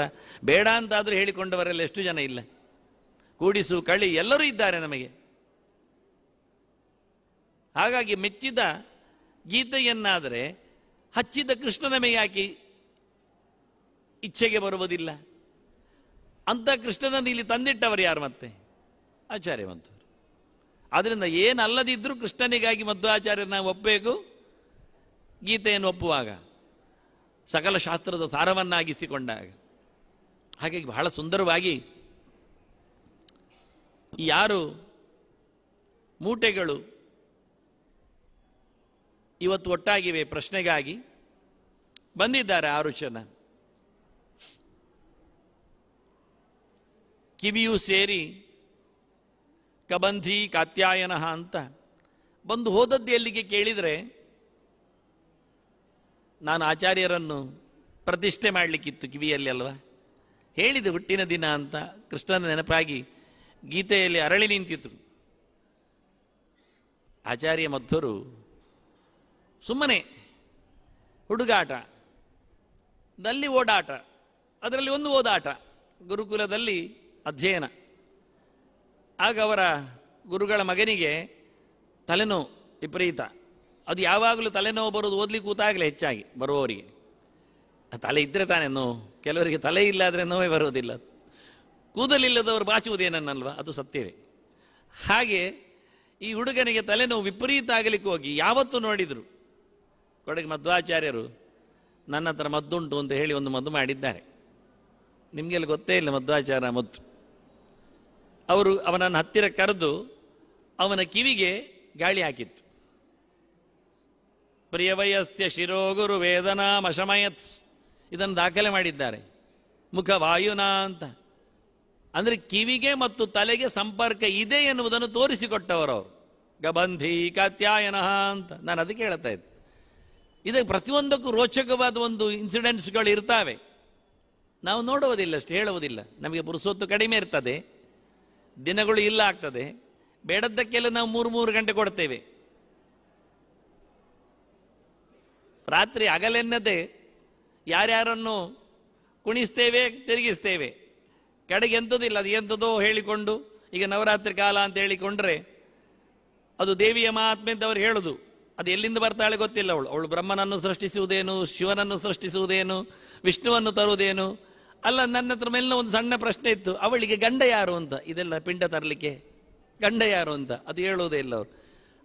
ಬೇಡ ಅಂತಾದರೂ ಹೇಳಿಕೊಂಡವರೆಲ್ಲ ಎಷ್ಟು ಜನ ಇಲ್ಲ? ಕೂಡಿಸು ಕಳಿ ಎಲ್ಲರೂ ಇದ್ದಾರೆ ನಮಗೆ. ಹಾಗಾಗಿ ಮೆಚ್ಚಿದ ಗೀತೆಯನ್ನಾದರೆ ಹಚ್ಚಿದ ಕೃಷ್ಣನ ಮೇಲೆ ಯಾಕೆ ಇಚ್ಛೆಗೆ ಬರುವುದಿಲ್ಲ? ಅಂತ ಕೃಷ್ಣನನ್ನು ಇಲ್ಲಿ ತಂದಿಟ್ಟವರು ಯಾರು? ಮತ್ತೆ ಆಚಾರ್ಯ ಮಧ್ವರು. ಆದ್ದರಿಂದ ಏನಲ್ಲದಿದ್ದರೂ ಕೃಷ್ಣನಿಗಾಗಿ ಮಧ್ವಾಚಾರ್ಯರನ್ನ ಒಪ್ಪಬೇಕು. ಗೀತೆಯನ್ನು ಒಪ್ಪುವಾಗ ಸಕಲ ಶಾಸ್ತ್ರದ ಸಾರವನ್ನಾಗಿಸಿಕೊಂಡಾಗ. ಹಾಗಾಗಿ ಬಹಳ ಸುಂದರವಾಗಿ ಯಾರು ಮೂಟೆಗಳು ಇವತ್ತು ಒಟ್ಟಾಗಿವೆ ಪ್ರಶ್ನೆಗಾಗಿ ಬಂದಿದ್ದಾರೆ 6 ಜನ. ಕಿವಿಯೂ ಸೇರಿ ಕಬಂಧಿ ಕಾತ್ಯಾಯನ ಅಂತ ಬಂದು ಹೋದದ್ದು ಎಲ್ಲಿಗೆ ಕೇಳಿದರೆ, ನಾನು ಆಚಾರ್ಯರನ್ನು ಪ್ರತಿಷ್ಠೆ ಮಾಡಲಿಕ್ಕಿತ್ತು ಕಿವಿಯಲ್ಲಿ ಅಲ್ವಾ, ಹೇಳಿದೆ ಹುಟ್ಟಿನ ದಿನ ಅಂತ. ಕೃಷ್ಣನ ನೆನಪಾಗಿ ಗೀತೆಯಲ್ಲಿ ಅರಳಿ ನಿಂತಿತು. ಆಚಾರ್ಯ ಮಧ್ವರು ಸುಮ್ಮನೆ ಹುಡುಗಾಟ, ದಲ್ಲಿ ಓಡಾಟ, ಅದರಲ್ಲಿ ಒಂದು ಓದಾಟ. ಗುರುಕುಲದಲ್ಲಿ ಅಧ್ಯಯನ, ಆಗ ಅವರ ಗುರುಗಳ ಮಗನಿಗೆ ತಲೆನೋವು ವಿಪರೀತ. ಅದು ಯಾವಾಗಲೂ ತಲೆನೋವು ಬರೋದು ಓದ್ಲಿಕ್ಕೆ ಕೂತಾಗಲೇ ಹೆಚ್ಚಾಗಿ ಬರುವವರಿಗೆ. ತಲೆ ಇದ್ದರೆ ತಾನೇ ನೋವು, ಕೆಲವರಿಗೆ ತಲೆ ಇಲ್ಲಾದರೆ ನೋವೇ ಬರುವುದಿಲ್ಲ. ಕೂದಲಿಲ್ಲದವರು ಬಾಚುವುದೇನನ್ನಲ್ವ, ಅದು ಸತ್ಯವೇ. ಹಾಗೆ ಈ ಹುಡುಗನಿಗೆ ತಲೆನೋವು ವಿಪರೀತ ಆಗಲಿಕ್ಕೆ ಹೋಗಿ ಯಾವತ್ತೂ ನೋಡಿದರು ಕೊಡಗೆ ಮಧ್ವಾಚಾರ್ಯರು ನನ್ನ ಹತ್ರ ಮದ್ದುಂಟು ಅಂತ ಹೇಳಿ ಒಂದು ಮದ್ದು ಮಾಡಿದ್ದಾರೆ. ನಿಮಗೆಲ್ಲ ಗೊತ್ತೇ ಇಲ್ಲ ಮಧ್ವಾಚಾರ್ಯ ಮದ್ದು. ಅವರು ಅವನನ್ನು ಹತ್ತಿರ ಕರೆದು ಅವನ ಕಿವಿಗೆ ಗಾಳಿ ಹಾಕಿತ್ತು. ಪ್ರಿಯವಯಸ್ಯ ಶಿರೋಗುರು ವೇದನಾ ಮಶಮಯತ್ಸ್, ಇದನ್ನು ದಾಖಲೆ ಮಾಡಿದ್ದಾರೆ. ಮುಖವಾಯುನಾ ಅಂತ, ಅಂದರೆ ಕಿವಿಗೆ ಮತ್ತು ತಲೆಗೆ ಸಂಪರ್ಕ ಇದೆ ಎನ್ನುವುದನ್ನು ತೋರಿಸಿಕೊಟ್ಟವರವರು. ಗಬಂಧಿ ಕಾತ್ಯಾಯನ ಅಂತ ನಾನು ಅದಕ್ಕೆ ಹೇಳ್ತಾ ಇದ್ದೆ. ಇದಕ್ಕೆ ಪ್ರತಿಯೊಂದಕ್ಕೂ ರೋಚಕವಾದ ಒಂದು ಇನ್ಸಿಡೆಂಟ್ಸ್ಗಳು ಇರ್ತಾವೆ. ನಾವು ನೋಡುವುದಿಲ್ಲ, ಅಷ್ಟು ಹೇಳುವುದಿಲ್ಲ. ನಮಗೆ ಪುರುಸೊತ್ತು ಕಡಿಮೆ ಇರ್ತದೆ, ದಿನಗಳು ಇಲ್ಲ ಆಗ್ತದೆ. ಬೇಡದ್ದಕ್ಕೆಲ್ಲ ನಾವು 3 ಗಂಟೆ ಕೊಡ್ತೇವೆ. ರಾತ್ರಿ ಹಗಲೆನ್ನದೆ ಯಾರ್ಯಾರನ್ನು ಕುಣಿಸ್ತೇವೆ, ತಿರುಗಿಸ್ತೇವೆ. ಕಡೆಗೆ ಎಂಥದಿಲ್ಲ, ಅದು ಎಂಥದೋ ಹೇಳಿಕೊಂಡು, ಈಗ ನವರಾತ್ರಿ ಕಾಲ ಅಂತ ಹೇಳಿಕೊಂಡ್ರೆ ಅದು ದೇವಿಯ ಮಹಾತ್ಮೆ ಅಂತ ಅವ್ರು ಹೇಳುದು. ಅದು ಎಲ್ಲಿಂದ ಬರ್ತಾಳೆ ಗೊತ್ತಿಲ್ಲ. ಅವಳು ಬ್ರಹ್ಮನನ್ನು ಸೃಷ್ಟಿಸುವುದೇನು, ಶಿವನನ್ನು ಸೃಷ್ಟಿಸುವುದೇನು, ವಿಷ್ಣುವನ್ನು ತರುವುದೇನು. ಅಲ್ಲ, ನನ್ನ ಹತ್ರ ಮೇಲಿನ ಒಂದು ಸಣ್ಣ ಪ್ರಶ್ನೆ ಇತ್ತು, ಅವಳಿಗೆ ಗಂಡ ಯಾರು ಅಂತ. ಇದೆಲ್ಲ ಪಿಂಡ ತರಲಿಕ್ಕೆ ಗಂಡ ಯಾರು ಅಂತ ಅದು ಹೇಳುವುದೇ ಇಲ್ಲ ಅವರು.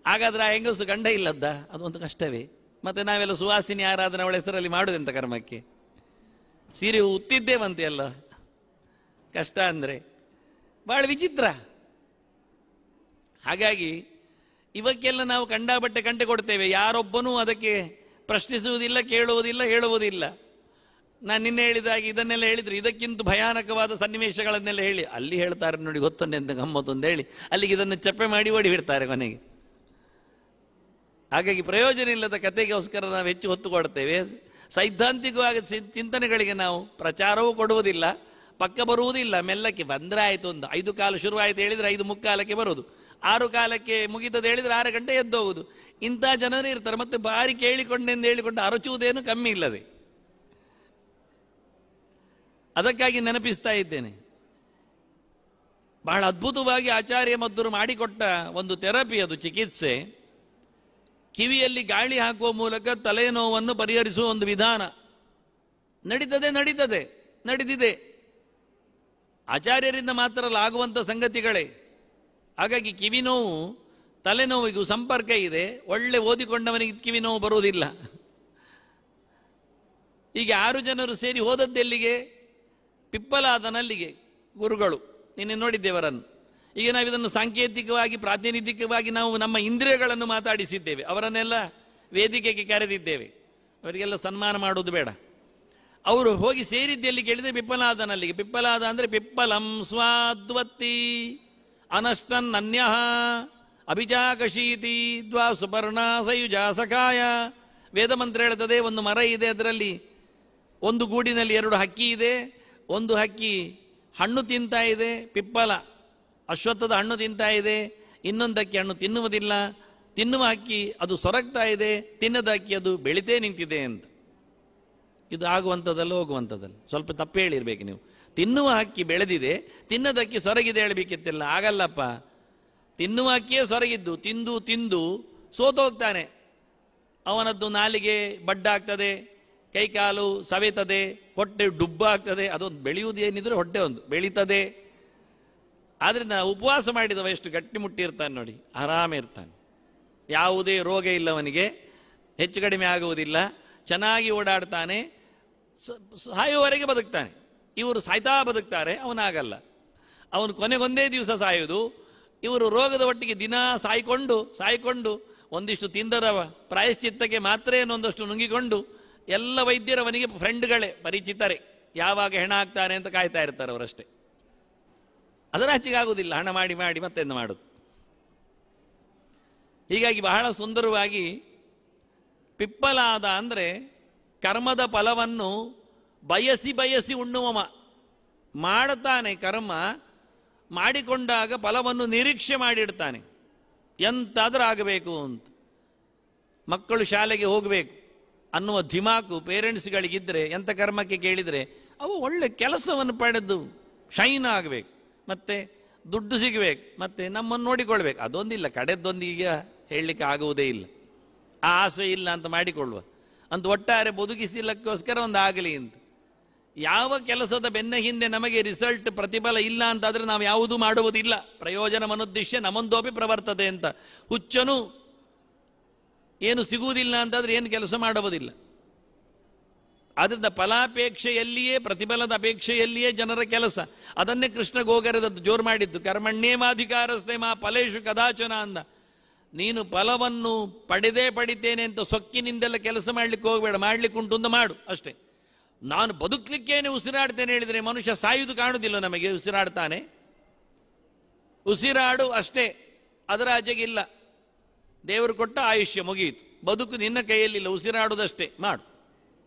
ಹಾಗಾದ್ರೆ ಆ ಹೆಂಗಸು ಗಂಡ ಇಲ್ಲದ್ದ, ಅದು ಒಂದು ಕಷ್ಟವೇ. ಮತ್ತೆ ನಾವೆಲ್ಲ ಸುವಾಸಿನಿ ಆರಾಧನೆ ಅವಳ ಹೆಸರಲ್ಲಿ ಮಾಡುವುದೆಂತ ಕರ್ಮಕ್ಕೆ? ಸೀರೆ ಉತ್ತಿದ್ದೇವಂತೆ ಅಲ್ಲ, ಕಷ್ಟ ಅಂದರೆ ಬಹಳ ವಿಚಿತ್ರ. ಹಾಗಾಗಿ ಇವಕ್ಕೆಲ್ಲ ನಾವು ಕಂಡಾಬಟ್ಟೆ ಕಂಡು ಕೊಡ್ತೇವೆ. ಯಾರೊಬ್ಬನೂ ಅದಕ್ಕೆ ಪ್ರಶ್ನಿಸುವುದಿಲ್ಲ, ಕೇಳುವುದಿಲ್ಲ, ಹೇಳುವುದಿಲ್ಲ. ನಾನು ನಿನ್ನೆ ಹೇಳಿದಾಗಿ ಇದನ್ನೆಲ್ಲ ಹೇಳಿದ್ರು, ಇದಕ್ಕಿಂತ ಭಯಾನಕವಾದ ಸನ್ನಿವೇಶಗಳನ್ನೆಲ್ಲ ಹೇಳಿ ಅಲ್ಲಿ ಹೇಳ್ತಾರೆ ನೋಡಿ, ಗೊತ್ತೊಂಡೆ ಅಂತ ಗಮ್ಮತ್ತೊಂದು ಹೇಳಿ ಅಲ್ಲಿಗೆ ಇದನ್ನು ಚಪ್ಪೆ ಮಾಡಿ ಓಡಿ ಬಿಡ್ತಾರೆ ಕೊನೆಗೆ. ಹಾಗಾಗಿ ಪ್ರಯೋಜನ ಇಲ್ಲದ ಕತೆಗೋಸ್ಕರ ನಾವು ಹೆಚ್ಚು ಹೊತ್ತು ಕೊಡ್ತೇವೆ. ಸೈದ್ಧಾಂತಿಕವಾಗಿ ಚಿಂತನೆಗಳಿಗೆ ನಾವು ಪ್ರಚಾರವೂ ಕೊಡುವುದಿಲ್ಲ, ಪಕ್ಕ ಬರುವುದಿಲ್ಲ. ಮೆಲ್ಲಕ್ಕೆ ಬಂದರೆ ಆಯಿತು ಅಂತ. 5 ಕಾಲು ಶುರುವಾಯಿತು ಹೇಳಿದರೆ 5:45 ಬರೋದು, 6 ಕಾಲಕ್ಕೆ ಮುಗಿತದೆ ಹೇಳಿದರೆ 6 ಗಂಟೆ ಎದ್ದೋಗುದು. ಇಂಥ ಜನರು ಇರ್ತಾರೆ. ಮತ್ತೆ ಬಾರಿ ಕೇಳಿಕೊಂಡೆಂದು ಹೇಳಿಕೊಂಡು ಅರಚುವುದೇನು ಕಮ್ಮಿ ಇಲ್ಲದೆ. ಅದಕ್ಕಾಗಿ ನೆನಪಿಸ್ತಾ ಇದ್ದೇನೆ, ಬಹಳ ಅದ್ಭುತವಾಗಿ ಆಚಾರ್ಯ ಮದ್ದೂರು ಮಾಡಿಕೊಟ್ಟ ಒಂದು ಥೆರಪಿ, ಅದು ಚಿಕಿತ್ಸೆ. ಕಿವಿಯಲ್ಲಿ ಗಾಳಿ ಹಾಕುವ ಮೂಲಕ ತಲೆನೋವನ್ನು ಪರಿಹರಿಸುವ ಒಂದು ವಿಧಾನ ನಡೆದಿದೆ. ಆಚಾರ್ಯರಿಂದ ಮಾತ್ರ ಆಗುವಂಥ ಸಂಗತಿಗಳೇ. ಹಾಗಾಗಿ ಕಿವಿ ನೋವು ತಲೆನೋವಿಗೂ ಸಂಪರ್ಕ ಇದೆ. ಒಳ್ಳೆ ಓದಿಕೊಂಡವನಿಗೆ ಕಿವಿ ನೋವು ಬರುವುದಿಲ್ಲ. ಈಗ 6 ಜನರು ಸೇರಿ ಹೋದದ್ದೆಲ್ಲಿಗೆ? ಪಿಪ್ಪಲಾದನಲ್ಲಿಗೆ ಗುರುಗಳು. ನಿನ್ನೆ ನೋಡಿದ್ದೇವರನ್ನು. ಈಗ ನಾವು ಇದನ್ನು ಸಾಂಕೇತಿಕವಾಗಿ ಪ್ರಾತಿನಿಧಿಕವಾಗಿ ನಾವು ನಮ್ಮ ಇಂದ್ರಿಯಗಳನ್ನು ಮಾತಾಡಿಸಿದ್ದೇವೆ. ಅವರನ್ನೆಲ್ಲ ವೇದಿಕೆಗೆ ಕರೆದಿದ್ದೇವೆ. ಅವರಿಗೆಲ್ಲ ಸನ್ಮಾನ ಮಾಡುವುದು ಬೇಡ. ಅವರು ಹೋಗಿ ಸೇರಿದ್ದೆಲ್ಲಿ ಕೇಳಿದರೆ ಪಿಪ್ಪಲಾದನಲ್ಲಿಗೆ. ಪಿಪ್ಪಲಾದ ಅಂದರೆ ಪಿಪ್ಪಲಂ ಸ್ವಾದ್ವತ್ತಿ ಅನಷ್ಟನ್ ಅನ್ಯ ಅಭಿಜಾಕಶೀತಿ ದ್ವಾ ಸುಪರ್ಣ ಸಯುಜ ಸಖಾಯ. ವೇದ ಮಂತ್ರ ಹೇಳ್ತದೆ, ಒಂದು ಮರ ಇದೆ, ಅದರಲ್ಲಿ ಒಂದು ಗೂಡಿನಲ್ಲಿ 2 ಹಕ್ಕಿ ಇದೆ. ಒಂದು ಹಕ್ಕಿ ಹಣ್ಣು ತಿಂತಾ ಇದೆ, ಪಿಪ್ಪಲ ಅಶ್ವತ್ಥದ ಹಣ್ಣು ತಿಂತಾ ಇದೆ. ಇನ್ನೊಂದು ಹಕ್ಕಿ ಹಣ್ಣು ತಿನ್ನುವುದಿಲ್ಲ. ತಿನ್ನುವ ಹಕ್ಕಿ ಅದು ಸೊರಗ್ತಾ ಇದೆ, ತಿನ್ನದ ಹಕ್ಕಿ ಅದು ಬೆಳಿತೇ ನಿಂತಿದೆ ಅಂತ. ಇದು ಆಗುವಂಥದ್ದಲ್ಲ, ಹೋಗುವಂಥದ್ದಲ್ಲ. ಸ್ವಲ್ಪ ತಪ್ಪು ಹೇಳಿರ್ಬೇಕು ನೀವು. ತಿನ್ನುವ ಹಕ್ಕಿ ಬೆಳೆದಿದೆ, ತಿನ್ನದ ಹಕ್ಕಿ ಸೊರಗಿದೆ ಹೇಳಬೇಕಿತ್ತಿಲ್ಲ. ಆಗಲ್ಲಪ್ಪ. ತಿನ್ನುವ ಹಕ್ಕಿಯೇ ಸೊರಗಿದ್ದು ತಿಂದು ತಿಂದು ಸೋತೋಗ್ತಾನೆ. ಅವನದ್ದು ನಾಲಿಗೆ ಬಡ್ಡಾಗ್ತದೆ, ಕೈಕಾಲು ಸವೆತದೆ, ಹೊಟ್ಟೆ ಡುಬ್ಬ ಆಗ್ತದೆ. ಅದೊಂದು ಬೆಳೆಯುವುದು ಏನಿದ್ರೆ ಹೊಟ್ಟೆ ಒಂದು ಬೆಳೀತದೆ. ಆದ್ದರಿಂದ ಉಪವಾಸ ಮಾಡಿದವ ಎಷ್ಟು ಗಟ್ಟಿಮುಟ್ಟಿ ಇರ್ತಾನೆ ನೋಡಿ, ಆರಾಮ ಇರ್ತಾನೆ. ಯಾವುದೇ ರೋಗ ಇಲ್ಲವನಿಗೆ, ಹೆಚ್ಚು ಕಡಿಮೆ ಆಗುವುದಿಲ್ಲ, ಚೆನ್ನಾಗಿ ಓಡಾಡ್ತಾನೆ, ಸಾಯುವವರೆಗೆ ಬದುಕ್ತಾನೆ. ಇವರು ಸಾಯ್ತಾ ಬದುಕ್ತಾರೆ, ಅವನಾಗಲ್ಲ. ಅವನು ಕೊನೆಗೊಂದೇ ದಿವಸ ಸಾಯುವುದು. ಇವರು ರೋಗದ ಒಟ್ಟಿಗೆ ದಿನ ಸಾಯ್ಕೊಂಡು ಒಂದಿಷ್ಟು ತಿಂದರ ಪ್ರಾಯಶ್ಚಿತ್ತಕ್ಕೆ ಮಾತ್ರ ಒಂದಷ್ಟು ನುಂಗಿಕೊಂಡು ಎಲ್ಲ ವೈದ್ಯರವನಿಗೆ ಫ್ರೆಂಡ್ಗಳೇ, ಪರಿಚಿತರೇ. ಯಾವಾಗ ಹೆಣ ಆಗ್ತಾನೆ ಅಂತ ಕಾಯ್ತಾ ಇರ್ತಾರೆ ಅವರಷ್ಟೇ. ಅದರ ಆಚೆಗಾಗುವುದಿಲ್ಲ, ಹಣ ಮಾಡಿ ಮಾಡಿ ಮತ್ತೆಂದು ಮಾಡೋದು. ಹೀಗಾಗಿ ಬಹಳ ಸುಂದರವಾಗಿ ಪಿಪ್ಪಲಾದ ಅಂದರೆ ಕರ್ಮದ ಫಲವನ್ನು ಬಯಸಿ ಬಯಸಿ ಉಣ್ಣುವ ಮಾಡುತ್ತಾನೆ. ಕರ್ಮ ಮಾಡಿಕೊಂಡಾಗ ಫಲವನ್ನು ನಿರೀಕ್ಷೆ ಮಾಡಿಡ್ತಾನೆ. ಎಂತಾದರೂ ಆಗಬೇಕು ಅಂತ. ಮಕ್ಕಳು ಶಾಲೆಗೆ ಹೋಗಬೇಕು ಅನ್ನುವ ಧಿಮಾಕು ಪೇರೆಂಟ್ಸ್ಗಳಿಗಿದ್ದರೆ, ಎಂಥ ಕರ್ಮಕ್ಕೆ ಕೇಳಿದರೆ ಅವು ಒಳ್ಳೆ ಕೆಲಸವನ್ನು ಪಡೆದು ಶೈನ್ ಆಗಬೇಕು, ಮತ್ತು ದುಡ್ಡು ಸಿಗಬೇಕು, ಮತ್ತೆ ನಮ್ಮನ್ನು ನೋಡಿಕೊಳ್ಬೇಕು. ಅದೊಂದಿಲ್ಲ, ಕಡೆದೊಂದೀಗ ಹೇಳಲಿಕ್ಕೆ ಆಗುವುದೇ ಇಲ್ಲ. ಆ ಆಸೆ ಇಲ್ಲ ಅಂತ ಮಾಡಿಕೊಳ್ಳುವ ಅಂತ ಒಟ್ಟಾರೆ ಬದುಕಿಸಲಿಕ್ಕೋಸ್ಕರ ಒಂದು ಆಗಲಿ ಅಂತ. ಯಾವ ಕೆಲಸದ ಬೆನ್ನ ಹಿಂದೆ ನಮಗೆ ರಿಸಲ್ಟ್ ಪ್ರತಿಫಲ ಇಲ್ಲ ಅಂತಾದರೆ ನಾವು ಯಾವುದೂ ಮಾಡುವುದಿಲ್ಲ. ಪ್ರಯೋಜನ ಮನುದ್ದಿಶ್ಯ ನಮೊಂದೋಪಿ ಪ್ರವರ್ತತೆ ಅಂತ. ಹುಚ್ಚನು ಏನು ಸಿಗುವುದಿಲ್ಲ ಅಂತಾದರೆ ಏನು ಕೆಲಸ ಮಾಡುವುದಿಲ್ಲ. ಆದ್ದರಿಂದ ಫಲಾಪೇಕ್ಷೆಯಲ್ಲಿಯೇ, ಪ್ರತಿಫಲದ ಅಪೇಕ್ಷೆಯಲ್ಲಿಯೇ ಜನರ ಕೆಲಸ. ಅದನ್ನೇ ಕೃಷ್ಣ ಗೋಗರದದ್ದು ಜೋರು ಮಾಡಿದ್ದು. ಕರ್ಮಣ್ಯೇಮಾಧಿಕಾರಸ್ಥೆ ಮಾ ಫಲೇಶು ಕದಾಚನ ಅಂದ. ನೀನು ಫಲವನ್ನು ಪಡಿತೇನೆ ಅಂತ ಸೊಕ್ಕಿನಿಂದೆಲ್ಲ ಕೆಲಸ ಮಾಡಲಿಕ್ಕೆ ಹೋಗಬೇಡ. ಮಾಡಲಿಕ್ಕೆ ಉಂಟು ಅಂತ ಮಾಡು ಅಷ್ಟೇ. ನಾನು ಬದುಕಲಿಕ್ಕೇನೆ ಉಸಿರಾಡ್ತೇನೆ ಹೇಳಿದರೆ ಮನುಷ್ಯ ಸಾಯುವುದು ಕಾಣುವುದಿಲ್ಲ ನಮಗೆ. ಉಸಿರಾಡ್ತಾನೆ, ಉಸಿರಾಡು ಅಷ್ಟೇ, ಅದರ ಆಚೆಗಿಲ್ಲ. ದೇವರು ಕೊಟ್ಟ ಆಯುಷ್ಯ ಮುಗಿಯಿತು. ಬದುಕು ನಿನ್ನ ಕೈಯಲ್ಲಿಲ್ಲ, ಉಸಿರಾಡುವುದಷ್ಟೇ ಮಾಡು.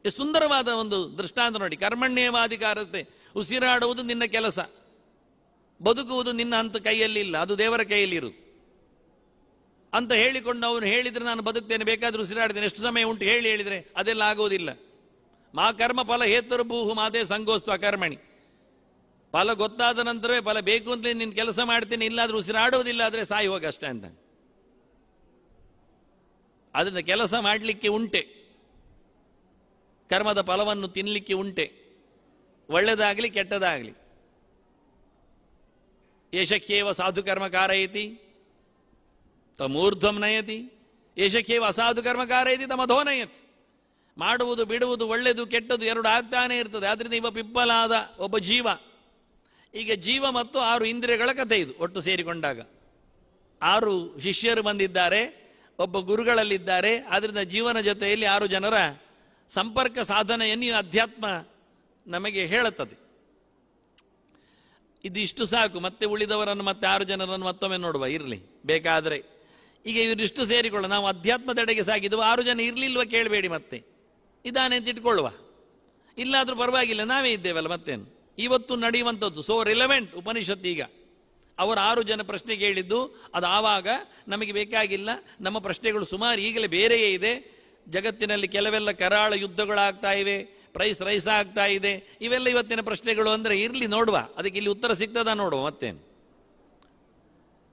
ಎಷ್ಟು ಸುಂದರವಾದ ಒಂದು ದೃಷ್ಟಾಂತ ನೋಡಿ. ಕರ್ಮಣ್ಯೇವಾಧಿಕಾರಸ್ಥೆ, ಉಸಿರಾಡುವುದು ನಿನ್ನ ಕೆಲಸ, ಬದುಕುವುದು ನಿನ್ನ ಹಂತ ಕೈಯಲ್ಲಿಲ್ಲ, ಅದು ದೇವರ ಕೈಯಲ್ಲಿರುವುದು ಅಂತ ಹೇಳಿಕೊಂಡು ಅವನು ಹೇಳಿದರೆ ನಾನು ಬದುಕ್ತೇನೆ, ಬೇಕಾದರೂ ಉಸಿರಾಡ್ತೇನೆ, ಎಷ್ಟು ಸಮಯ ಉಂಟು ಹೇಳಿ ಹೇಳಿದರೆ ಅದೆಲ್ಲ ಆಗೋದಿಲ್ಲ. ಮಾ ಕರ್ಮ ಫಲ ಹೇತುರ್ಭೂಹು ಮಾತೆ ಸಂಗೋಸ್ತು ಅಕರ್ಮಣಿ. ಫಲ ಗೊತ್ತಾದ ನಂತರವೇ ಫಲ ಬೇಕು ಅಂತಲೇ ನೀನು ಕೆಲಸ ಮಾಡ್ತೇನೆ, ಇಲ್ಲಾದರೂ ಉಸಿರಾಡುವುದಿಲ್ಲ ಆದರೆ ಸಾಯಿ ಹೋಗಿ ಅಷ್ಟೇ ಅಂತ. ಅದರಿಂದ ಕೆಲಸ ಮಾಡಲಿಕ್ಕೆ ಉಂಟೆ, ಕರ್ಮದ ಫಲವನ್ನು ತಿನ್ನಲಿಕ್ಕೆ ಉಂಟೆ, ಒಳ್ಳೆಯದಾಗಲಿ ಕೆಟ್ಟದಾಗಲಿ. ಏಷಖ್ಯೇವ ಸಾಧು ಕರ್ಮ ಕಾರಯತಿ ತಮೂರ್ಧ್ವಂ ನಯತಿ, ಏಷಖ್ಯೇವ ಅಸಾಧು ಕರ್ಮ ಕಾರಯತಿ ತಮಧೋ ನಯತಿ. ಮಾಡುವುದು ಬಿಡುವುದು, ಒಳ್ಳೆಯದು ಕೆಟ್ಟದ್ದು ಎರಡು ಆಗ್ತಾನೆ ಇರ್ತದೆ. ಆದ್ದರಿಂದ ಇವ ಪಿಪ್ಪಲಾದ ಒಬ್ಬ ಜೀವ. ಈಗ ಜೀವ ಮತ್ತು 6 ಇಂದ್ರಿಯಗಳ ಕಥೆ ಇದು ಒಟ್ಟು ಸೇರಿಕೊಂಡಾಗ. 6 ಶಿಷ್ಯರು ಬಂದಿದ್ದಾರೆ, ಒಬ್ಬ ಗುರುಗಳಲ್ಲಿದ್ದಾರೆ. ಆದ್ದರಿಂದ ಜೀವನ ಜೊತೆಯಲ್ಲಿ 6 ಜನರ ಸಂಪರ್ಕ ಸಾಧನೆಯನ್ನು ಅಧ್ಯಾತ್ಮ ನಮಗೆ ಹೇಳುತ್ತದೆ. ಇದು ಇಷ್ಟು ಸಾಕು. ಮತ್ತೆ ಉಳಿದವರನ್ನು ಮತ್ತೆ 6 ಜನರನ್ನು ಮತ್ತೊಮ್ಮೆ ನೋಡುವ, ಇರಲಿ ಬೇಕಾದರೆ. ಈಗ ಇವರಿಷ್ಟು ಸೇರಿಕೊಳ್ಳ, ನಾವು ಅಧ್ಯಾತ್ಮದೆಡೆಗೆ ಸಾಗಿದ್ವು. 6 ಜನ ಇರಲಿಲ್ವ ಕೇಳಬೇಡಿ, ಮತ್ತೆ ಇದಾನೆ ಅಂತ ಇಟ್ಕೊಳ್ಳುವ. ಇಲ್ಲಾದರೂ ಪರವಾಗಿಲ್ಲ, ನಾವೇ ಇದ್ದೇವಲ್ಲ, ಮತ್ತೇನು. ಇವತ್ತು ನಡೆಯುವಂಥದ್ದು ಸೋ ರಿಲೆವೆಂಟ್ ಉಪನಿಷತ್ತು. ಈಗ ಅವರು 6 ಜನ ಪ್ರಶ್ನೆ ಕೇಳಿದ್ದು ಅದು ಆವಾಗ ನಮಗೆ ಬೇಕಾಗಿಲ್ಲ. ನಮ್ಮ ಪ್ರಶ್ನೆಗಳು ಸುಮಾರು ಈಗಲೇ ಬೇರೆಯೇ ಇದೆ. ಜಗತ್ತಿನಲ್ಲಿ ಕೆಲವೆಲ್ಲ ಕರಾಳ ಯುದ್ಧಗಳಾಗ್ತಾ ಇವೆ, ಪ್ರೈಸ್ ರೈಸ್ ಆಗ್ತಾ ಇದೆ. ಇವೆಲ್ಲ ಇವತ್ತಿನ ಪ್ರಶ್ನೆಗಳು. ಅಂದರೆ ಇರಲಿ ನೋಡುವ, ಅದಕ್ಕೆ ಇಲ್ಲಿ ಉತ್ತರ ಸಿಗ್ತದ ನೋಡುವ, ಮತ್ತೇನು.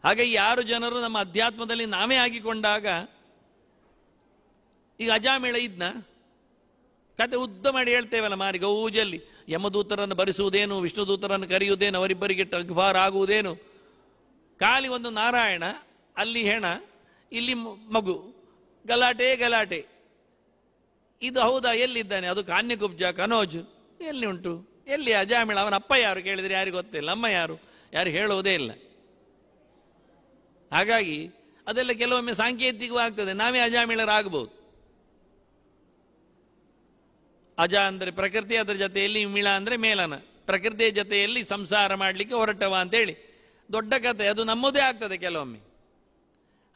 ಹಾಗೆ ಈ 6 ಜನರು ನಮ್ಮ ಅಧ್ಯಾತ್ಮದಲ್ಲಿ ನಾವೇ ಆಗಿಕೊಂಡಾಗ, ಈಗ ಅಜಾಮೇಳ ಇದ್ನ ಕತೆ ಉದ್ದ ಮಾಡಿ ಹೇಳ್ತೇವಲ್ಲ ಮಾರಿ, ಗೌಜಲ್ಲಿ ಯಮದೂತರನ್ನು ಭರಿಸುವುದೇನು, ವಿಷ್ಣುದೂತರನ್ನು ಕರೆಯುವುದೇನು, ಅವರಿಬ್ಬರಿಗೆ ಟಗ್ಫಾರ್ ಆಗುವುದೇನು. ಖಾಲಿ ಒಂದು ನಾರಾಯಣ, ಅಲ್ಲಿ ಹೆಣ, ಇಲ್ಲಿ ಮಗು, ಗಲಾಟೆ ಗಲಾಟೆ. ಇದು ಹೌದಾ? ಎಲ್ಲಿದ್ದಾನೆ? ಅದು ಕಾನ್ಯಕುಬ್ಜ ಕನೋಜ್ ಎಲ್ಲಿ ಉಂಟು? ಎಲ್ಲಿ ಅಜಾಮಿಳ? ಅವನ ಅಪ್ಪ ಯಾರು ಕೇಳಿದರೆ ಯಾರಿಗೆ ಗೊತ್ತಿಲ್ಲ, ಅಮ್ಮ ಯಾರು ಹೇಳುವುದೇ ಇಲ್ಲ. ಹಾಗಾಗಿ ಅದೆಲ್ಲ ಕೆಲವೊಮ್ಮೆ ಸಾಂಕೇತಿಕವಾಗ್ತದೆ. ನಾವೇ ಅಜಾಮಿಳರಾಗಬಹುದು. ಅಜ ಅಂದರೆ ಪ್ರಕೃತಿ, ಅದರ ಜೊತೆಯಲ್ಲಿ ಮಿಳ ಅಂದರೆ ಮೇಲನ, ಪ್ರಕೃತಿಯ ಜೊತೆಯಲ್ಲಿ ಸಂಸಾರ ಮಾಡಲಿಕ್ಕೆ ಹೊರಟವ ಅಂತೇಳಿ ದೊಡ್ಡ ಕತೆ. ಅದು ನಮ್ಮದೇ ಆಗ್ತದೆ ಕೆಲವೊಮ್ಮೆ.